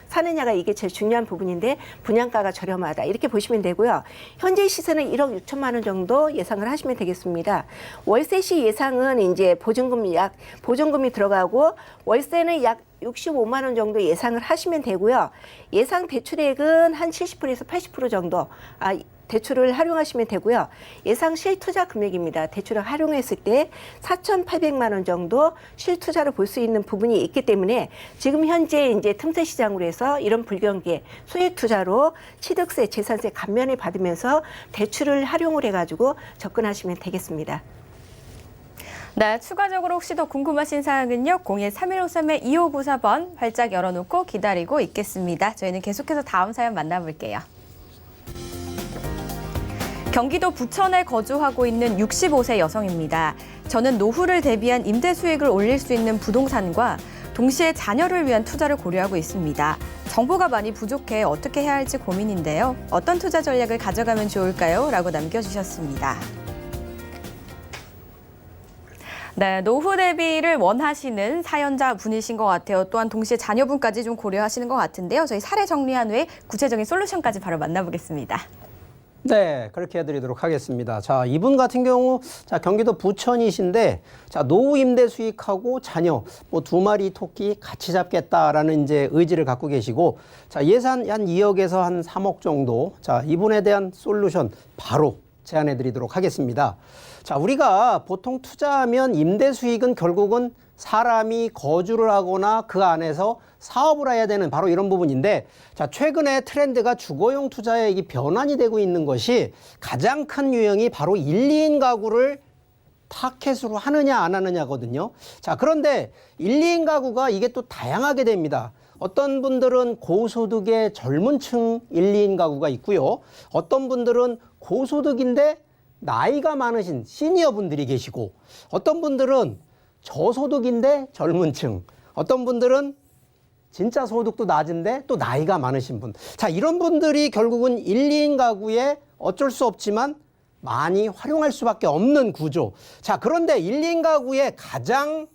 사느냐가 이게 제일 중요한 부분인데 분양가가 저렴하다. 이렇게 보시면 되고요. 현재 시세는 1억 6천만 원 정도 예상을 하시면 되겠습니다. 월세 시 예상은 이제 보증금이 들어가고 월세는 약 65만 원 정도 예상을 하시면 되고요. 예상 대출액은 한 70%에서 80% 정도 대출을 활용하시면 되고요. 예상 실투자 금액입니다. 대출을 활용했을 때 4,800만 원 정도 실투자를 볼 수 있는 부분이 있기 때문에 지금 현재 이제 틈새 시장으로 해서 이런 불경기에 소액 투자로 취득세, 재산세 감면을 받으면서 대출을 활용을 해가지고 접근하시면 되겠습니다. 네, 추가적으로 혹시 더 궁금하신 사항은요. 013153-2594번 활짝 열어놓고 기다리고 있겠습니다. 저희는 계속해서 다음 사연 만나볼게요. 경기도 부천에 거주하고 있는 65세 여성입니다. 저는 노후를 대비한 임대 수익을 올릴 수 있는 부동산과 동시에 자녀를 위한 투자를 고려하고 있습니다. 정보가 많이 부족해 어떻게 해야 할지 고민인데요. 어떤 투자 전략을 가져가면 좋을까요? 라고 남겨주셨습니다. 네, 노후 대비를 원하시는 사연자 분이신 것 같아요. 또한 동시에 자녀분까지 좀 고려하시는 것 같은데요. 저희 사례 정리한 후에 구체적인 솔루션까지 바로 만나보겠습니다. 네, 그렇게 해드리도록 하겠습니다. 자, 이분 같은 경우, 자, 경기도 부천이신데, 자, 노후 임대 수익하고 자녀, 뭐 2마리 토끼 같이 잡겠다라는 이제 의지를 갖고 계시고, 자, 예산 한 2억에서 한 3억 정도, 자, 이분에 대한 솔루션 바로 제안해드리도록 하겠습니다. 자, 우리가 보통 투자하면 임대 수익은 결국은 사람이 거주를 하거나 그 안에서 사업을 해야 되는 바로 이런 부분인데, 자, 최근에 트렌드가 주거용 투자에 이 변환이 되고 있는 것이 가장 큰 유형이 바로 1, 2인 가구를 타켓으로 하느냐 안 하느냐거든요. 자, 그런데 1, 2인 가구가 이게 또 다양하게 됩니다. 어떤 분들은 고소득의 젊은 층 1, 2인 가구가 있고요. 어떤 분들은 고소득인데 나이가 많으신 시니어 분들이 계시고, 어떤 분들은 저소득인데 젊은 층, 어떤 분들은 진짜 소득도 낮은데 또 나이가 많으신 분. 자, 이런 분들이 결국은 1, 2인 가구에 어쩔 수 없지만 많이 활용할 수밖에 없는 구조. 자, 그런데 1, 2인 가구의 가장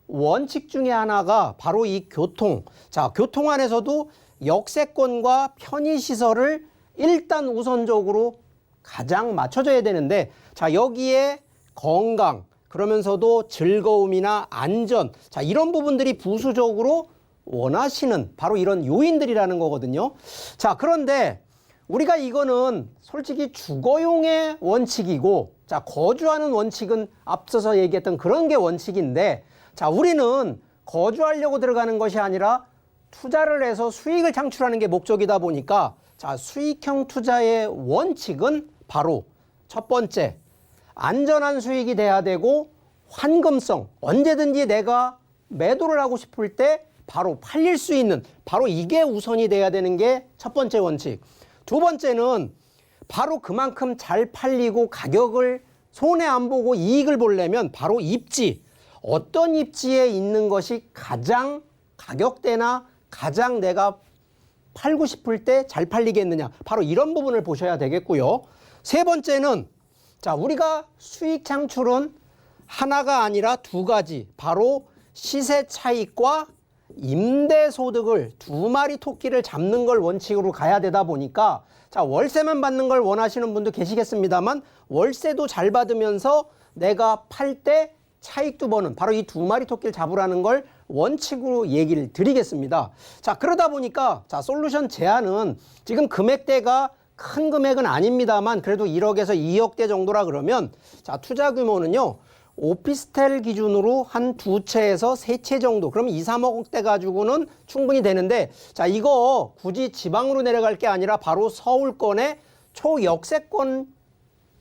원칙 중에 하나가 바로 이 교통. 자, 교통 안에서도 역세권과 편의시설을 일단 우선적으로 가장 맞춰줘야 되는데, 자, 여기에 건강, 그러면서도 즐거움이나 안전, 자, 이런 부분들이 부수적으로 원하시는 바로 이런 요인들이라는 거거든요. 자, 그런데 우리가 이거는 솔직히 주거용의 원칙이고, 자, 거주하는 원칙은 앞서서 얘기했던 그런 게 원칙인데, 자, 우리는 거주하려고 들어가는 것이 아니라 투자를 해서 수익을 창출하는 게 목적이다 보니까, 자, 수익형 투자의 원칙은 바로 첫 번째, 안전한 수익이 돼야 되고 환금성, 언제든지 내가 매도를 하고 싶을 때 바로 팔릴 수 있는, 바로 이게 우선이 돼야 되는 게 첫 번째 원칙. 두 번째는 바로 그만큼 잘 팔리고 가격을 손해 안 보고 이익을 보려면 바로 입지, 어떤 입지에 있는 것이 가장 가격대나 가장 내가 팔고 싶을 때 잘 팔리겠느냐, 바로 이런 부분을 보셔야 되겠고요. 세 번째는, 자, 우리가 수익 창출은 하나가 아니라 두 가지, 바로 시세 차익과 임대 소득을 2마리 토끼를 잡는 걸 원칙으로 가야 되다 보니까, 자, 월세만 받는 걸 원하시는 분도 계시겠습니다만 월세도 잘 받으면서 내가 팔 때 차익도 버는 바로 이 2마리 토끼를 잡으라는 걸 원칙으로 얘기를 드리겠습니다. 자, 그러다 보니까, 자, 솔루션 제안은 지금 금액대가 큰 금액은 아닙니다만 그래도 1억에서 2억대 정도라 그러면, 자, 투자 규모는요, 오피스텔 기준으로 한 2채에서 3채 정도, 그럼 2, 3억대 가지고는 충분히 되는데, 자, 이거 굳이 지방으로 내려갈 게 아니라 바로 서울권의 초역세권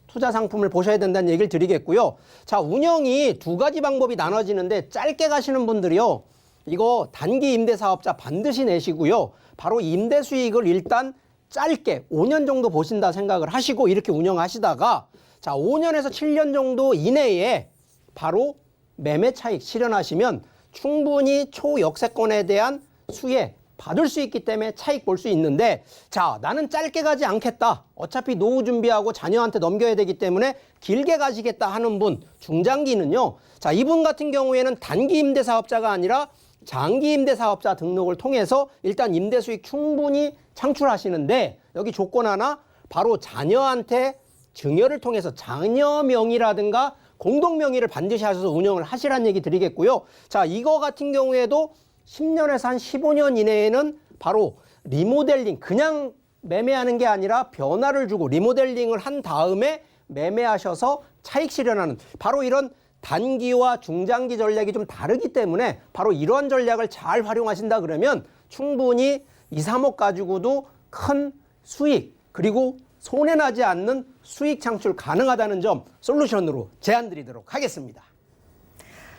투자 상품을 보셔야 된다는 얘기를 드리겠고요. 자, 운영이 두 가지 방법이 나눠지는데, 짧게 가시는 분들이요, 이거 단기 임대 사업자 반드시 내시고요, 바로 임대 수익을 일단 짧게 5년 정도 보신다 생각을 하시고 이렇게 운영하시다가, 자, 5년에서 7년 정도 이내에 바로 매매 차익 실현하시면 충분히 초역세권에 대한 수혜 받을 수 있기 때문에 차익 볼 수 있는데, 자, 나는 짧게 가지 않겠다, 어차피 노후 준비하고 자녀한테 넘겨야 되기 때문에 길게 가시겠다 하는 분, 중장기는요, 자, 이분 같은 경우에는 단기 임대 사업자가 아니라 장기 임대 사업자 등록을 통해서 일단 임대 수익 충분히 창출하시는데, 여기 조건 하나, 바로 자녀한테 증여를 통해서 자녀 명의라든가 공동 명의를 반드시 하셔서 운영을 하시라는 얘기 드리겠고요. 자, 이거 같은 경우에도 10년에서 한 15년 이내에는 바로 리모델링, 그냥 매매하는 게 아니라 변화를 주고 리모델링을 한 다음에 매매하셔서 차익 실현하는 바로 이런 단기와 중장기 전략이 좀 다르기 때문에 바로 이러한 전략을 잘 활용하신다 그러면 충분히 2, 3억 가지고도 큰 수익 그리고 손해나지 않는 수익 창출 가능하다는 점 솔루션으로 제안드리도록 하겠습니다.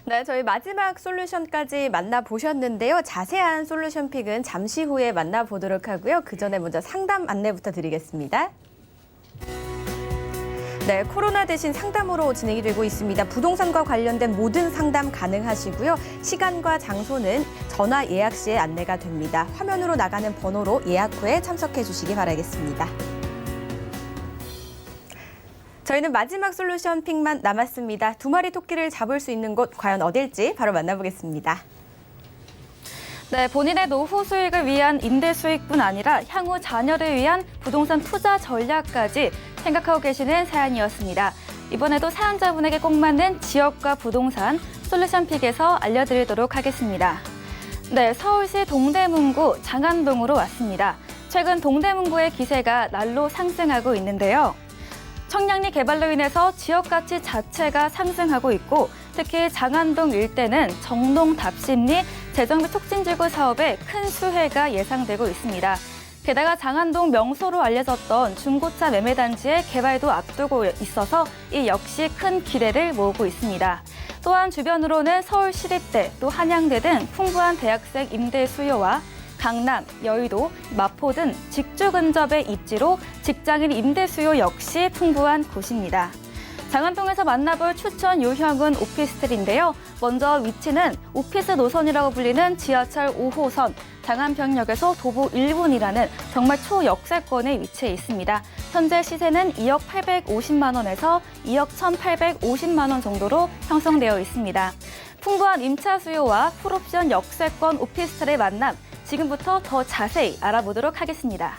네, 저희 마지막 솔루션까지 만나보셨는데요. 자세한 솔루션 픽은 잠시 후에 만나보도록 하고요. 그 전에 먼저 상담 안내부터 드리겠습니다. 네, 코로나 대신 상담으로 진행이 되고 있습니다. 부동산과 관련된 모든 상담 가능하시고요. 시간과 장소는 전화 예약 시에 안내가 됩니다. 화면으로 나가는 번호로 예약 후에 참석해 주시기 바라겠습니다. 저희는 마지막 솔루션 픽만 남았습니다. 2마리 토끼를 잡을 수 있는 곳 과연 어딜지 바로 만나보겠습니다. 네, 본인의 노후 수익을 위한 임대 수익뿐 아니라 향후 자녀를 위한 부동산 투자 전략까지 생각하고 계시는 사연이었습니다. 이번에도 사연자분에게 꼭 맞는 지역과 부동산 솔루션 픽에서 알려드리도록 하겠습니다. 네, 서울시 동대문구 장안동으로 왔습니다. 최근 동대문구의 기세가 날로 상승하고 있는데요. 청량리 개발로 인해서 지역 가치 자체가 상승하고 있고 특히 장안동 일대는 정동 답심리 재정비 촉진지구 사업에 큰 수혜가 예상되고 있습니다. 게다가 장안동 명소로 알려졌던 중고차 매매단지의 개발도 앞두고 있어서 이 역시 큰 기대를 모으고 있습니다. 또한 주변으로는 서울시립대, 또 한양대 등 풍부한 대학생 임대 수요와 강남, 여의도, 마포 등 직주 근접의 입지로 직장인 임대 수요 역시 풍부한 곳입니다. 장안동에서 만나볼 추천 유형은 오피스텔인데요. 먼저 위치는 오피스 노선이라고 불리는 지하철 5호선 장안평역에서 도보 1분이라는 정말 초역세권에 위치해 있습니다. 현재 시세는 2억 850만 원에서 2억 1,850만 원 정도로 형성되어 있습니다. 풍부한 임차 수요와 풀옵션 역세권 오피스텔의 만남, 지금부터 더 자세히 알아보도록 하겠습니다.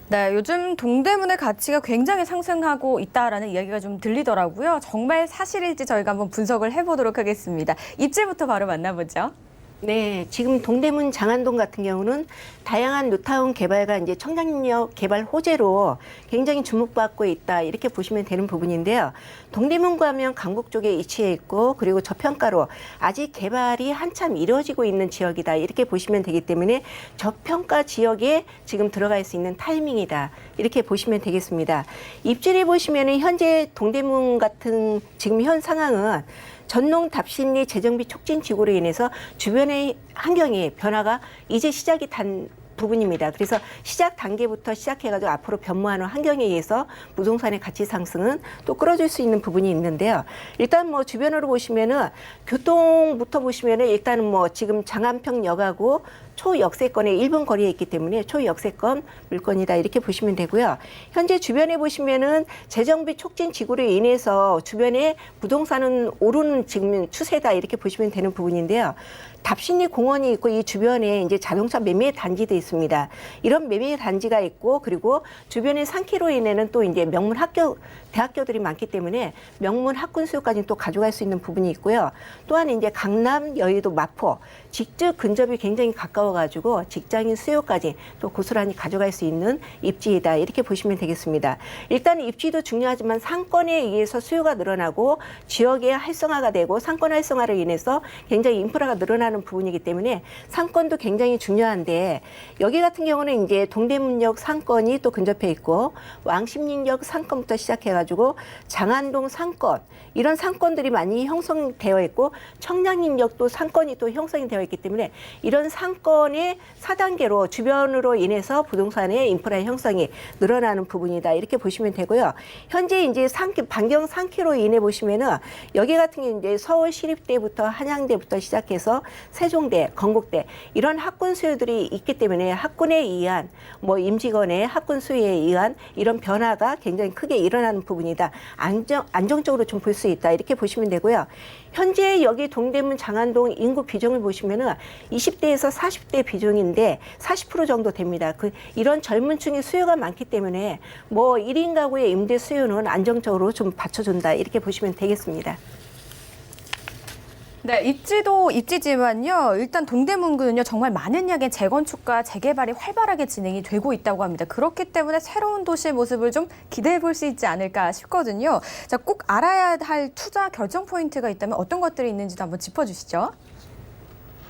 네, 요즘 동대문의 가치가 굉장히 상승하고 있다라는 이야기가 좀 들리더라고요. 정말 사실일지 저희가 한번 분석을 해보도록 하겠습니다. 입지부터 바로 만나보죠. 네, 지금 동대문 장안동 같은 경우는 다양한 뉴타운 개발과 이제 청량역 개발 호재로 굉장히 주목받고 있다 이렇게 보시면 되는 부분인데요. 동대문구 하면 강북 쪽에 위치해 있고 그리고 저평가로 아직 개발이 한참 이루어지고 있는 지역이다 이렇게 보시면 되기 때문에 저평가 지역에 지금 들어갈 수 있는 타이밍이다 이렇게 보시면 되겠습니다. 입지를 보시면은 현재 동대문 같은 지금 현 상황은 전농 답심리 재정비 촉진 지구로 인해서 주변의 환경이 변화가 이제 시작이 단 부분입니다. 그래서 시작 단계부터 시작해가지고 앞으로 변모하는 환경에 의해서 부동산의 가치 상승은 또 끌어줄 수 있는 부분이 있는데요. 일단 뭐 주변으로 보시면은 교통부터 보시면은 일단은 뭐 지금 장안평역하고 초역세권의 1분 거리에 있기 때문에 초역세권 물건이다 이렇게 보시면 되고요. 현재 주변에 보시면은 재정비 촉진 지구로 인해서 주변에 부동산은 오르는 지금 추세다 이렇게 보시면 되는 부분인데요. 답심리 공원이 있고 이 주변에 이제 자동차 매매 단지도 있습니다. 이런 매매 단지가 있고 그리고 주변에 산키로 인해는 또 이제 명문 학교 대학교들이 많기 때문에 명문 학군 수요까지 또 가져갈 수 있는 부분이 있고요. 또한 이제 강남, 여의도, 마포 직주 근접이 굉장히 가까워가지고 직장인 수요까지 또 고스란히 가져갈 수 있는 입지이다 이렇게 보시면 되겠습니다. 일단 입지도 중요하지만 상권에 의해서 수요가 늘어나고 지역의 활성화가 되고 상권 활성화로 인해서 굉장히 인프라가 늘어나는 부분이기 때문에 상권도 굉장히 중요한데 여기 같은 경우는 이제 동대문역 상권이 또 근접해 있고 왕십리역 상권부터 시작해가지고 장안동 상권 이런 상권들이 많이 형성되어 있고 청량리역도 상권이 또 형성이 되어 있기 때문에 이런 상권의 4단계로 주변으로 인해서 부동산의 인프라의 형성이 늘어나는 부분이다 이렇게 보시면 되고요. 현재 이제 반경 3km 인해 보시면은 여기 같은 게 이제 서울시립대부터 한양대부터 시작해서 세종대, 건국대 이런 학군 수요들이 있기 때문에 학군에 의한 뭐 임직원의 학군 수요에 의한 이런 변화가 굉장히 크게 일어나는 부분이다. 안정적으로 좀 볼 수 있다 이렇게 보시면 되고요. 현재 여기 동대문 장안동 인구 비중을 보시면은 20대에서 40대 비중인데 40% 정도 됩니다. 이런 젊은 층의 수요가 많기 때문에 뭐 1인 가구의 임대 수요는 안정적으로 좀 받쳐준다 이렇게 보시면 되겠습니다. 네, 입지도 입지지만요. 일단 동대문구는요. 정말 많은 양의 재건축과 재개발이 활발하게 진행이 되고 있다고 합니다. 그렇기 때문에 새로운 도시의 모습을 좀 기대해 볼 수 있지 않을까 싶거든요. 자, 꼭 알아야 할 투자 결정 포인트가 있다면 어떤 것들이 있는지도 한번 짚어주시죠.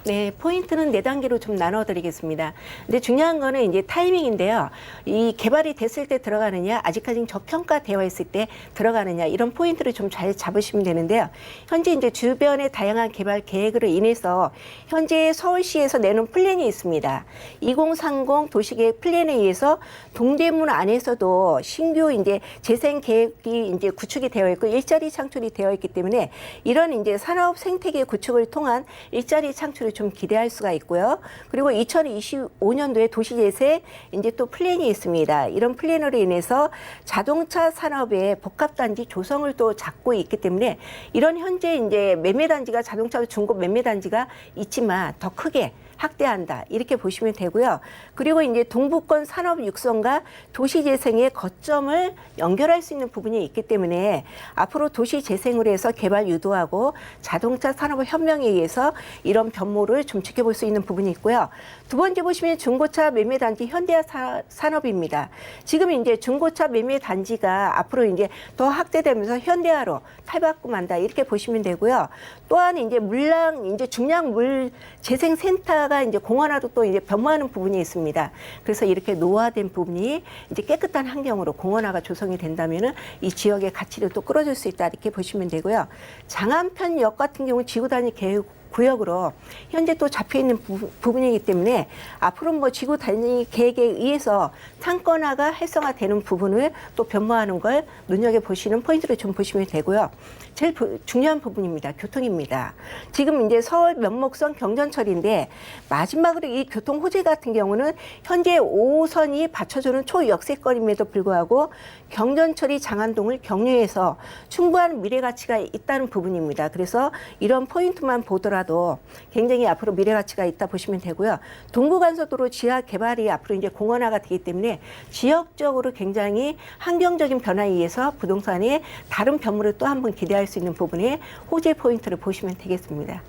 네, 포인트는 4단계로 좀 나눠드리겠습니다. 근데 중요한 거는 이제 타이밍인데요. 이 개발이 됐을 때 들어가느냐, 아직까지는 저평가되어 있을 때 들어가느냐, 이런 포인트를 좀 잘 잡으시면 되는데요. 현재 이제 주변의 다양한 개발 계획으로 인해서 현재 서울시에서 내놓은 플랜이 있습니다. 2030 도시계획 플랜에 의해서 동대문 안에서도 신규 이제 재생 계획이 이제 구축이 되어 있고 일자리 창출이 되어 있기 때문에 이런 이제 산업 생태계 구축을 통한 일자리 창출을 좀 기대할 수가 있고요. 그리고 2025년도에 도시재생 이제 또 플랜이 있습니다. 이런 플랜으로 인해서 자동차 산업의 복합단지 조성을 또 잡고 있기 때문에 이런 현재 이제 매매단지가 자동차 중고 매매단지가 있지만 더 크게 확대한다 이렇게 보시면 되고요. 그리고 이제 동부권 산업 육성과 도시 재생의 거점을 연결할 수 있는 부분이 있기 때문에 앞으로 도시 재생을 해서 개발 유도하고 자동차 산업 혁명에 의해서 이런 변모를 좀 지켜볼 수 있는 부분이 있고요. 두 번째 보시면 중고차 매매 단지 현대화 산업입니다. 지금 이제 중고차 매매 단지가 앞으로 이제 더 확대되면서 현대화로 탈바꿈한다 이렇게 보시면 되고요. 또한 이제 물량 이제 중량 물 재생 센터가 이제 공원화도 또 이제 변모하는 부분이 있습니다. 그래서 이렇게 노화된 부분이 이제 깨끗한 환경으로 공원화가 조성이 된다면은 이 지역의 가치를 또 끌어줄 수 있다 이렇게 보시면 되고요. 장안편역 같은 경우 지구 단위 계획 구역으로 현재 또 잡혀 있는 부분이기 때문에 앞으로 뭐 지구 단위 계획에 의해서 상권화가 활성화되는 부분을 또 변모하는 걸 눈여겨 보시는 포인트를 좀 보시면 되고요. 제일 중요한 부분입니다. 교통입니다. 지금 이제 서울 면목선 경전철인데 마지막으로 이 교통 호재 같은 경우는 현재 5호선이 받쳐주는 초역세거리임에도 불구하고 경전철이 장안동을 경유해서 충분한 미래 가치가 있다는 부분입니다. 그래서 이런 포인트만 보더라도 굉장히 앞으로 미래 가치가 있다 보시면 되고요. 동부간선도로 지하 개발이 앞으로 이제 공원화가 되기 때문에 지역적으로 굉장히 환경적인 변화에 의해서 부동산의 다른 변모를 또 한 번 기대할 수 있는 부분에 호재 포인트를 보시면 되겠습니다.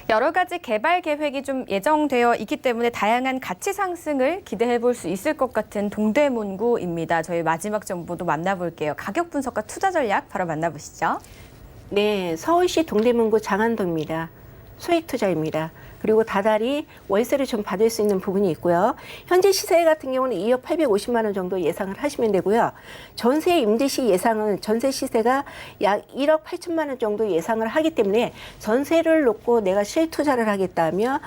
여러 가지 개발 계획이 좀 예정되어 있기 때문에 다양한 가치 상승을 기대해 볼 수 있을 것 같은 동대문구입니다. 저희 마지막 정보도 만나볼게요. 가격 분석과 투자 전략 바로 만나보시죠. 네, 서울시 동대문구 장안동입니다. 소액 투자입니다. 그리고 다달이 월세를 좀 받을 수 있는 부분이 있고요. 현재 시세 같은 경우는 2억 850만 원 정도 예상을 하시면 되고요. 전세 임대시 예상은 전세 시세가 약 1억 8천만 원 정도 예상을 하기 때문에 전세를 놓고 내가 실투자를 하겠다면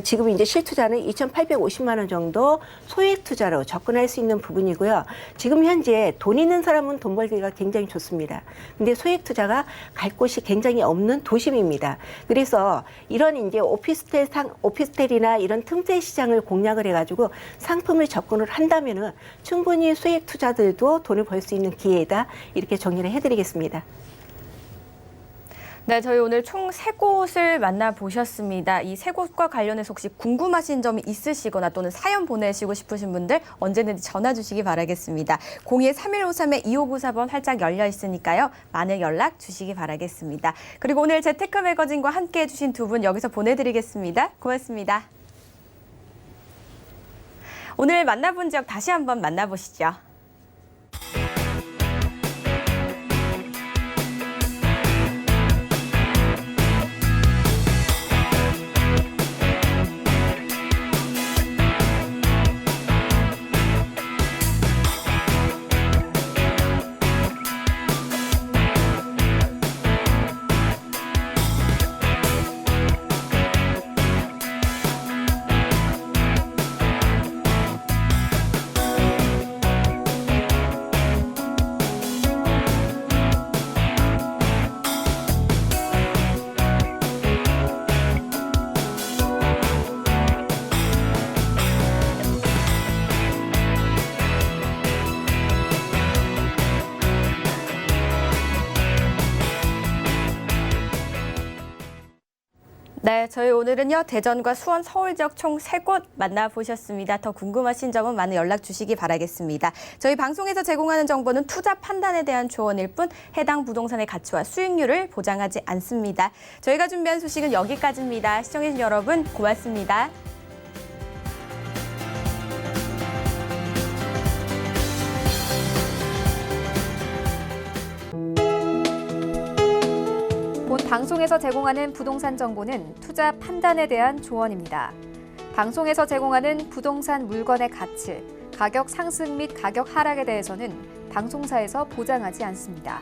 지금 이제 실투자는 2,850만 원 정도 소액 투자로 접근할 수 있는 부분이고요. 지금 현재 돈 있는 사람은 돈 벌기가 굉장히 좋습니다. 근데 소액 투자가 갈 곳이 굉장히 없는 도심입니다. 그래서 이런 이제 오피스텔이나 이런 틈새 시장을 공략을 해가지고 상품을 접근을 한다면은 충분히 수익 투자들도 돈을 벌 수 있는 기회다 이렇게 정리를 해드리겠습니다. 네, 저희 오늘 총 3곳을 만나보셨습니다. 이 3곳과 관련해서 혹시 궁금하신 점이 있으시거나 또는 사연 보내시고 싶으신 분들 언제든지 전화 주시기 바라겠습니다. 02-3153-2594번 활짝 열려 있으니까요. 많은 연락 주시기 바라겠습니다. 그리고 오늘 재테크 매거진과 함께해 주신 두 분 여기서 보내드리겠습니다. 고맙습니다. 오늘 만나본 지역 다시 한번 만나보시죠. 네, 저희 오늘은요, 대전과 수원, 서울 지역 총 3곳 만나보셨습니다. 더 궁금하신 점은 많은 연락 주시기 바라겠습니다. 저희 방송에서 제공하는 정보는 투자 판단에 대한 조언일 뿐 해당 부동산의 가치와 수익률을 보장하지 않습니다. 저희가 준비한 소식은 여기까지입니다. 시청해주신 여러분 고맙습니다. 본 방송에서 제공하는 부동산 정보는 투자 판단에 대한 조언입니다. 방송에서 제공하는 부동산 물건의 가치, 가격 상승 및 가격 하락에 대해서는 방송사에서 보장하지 않습니다.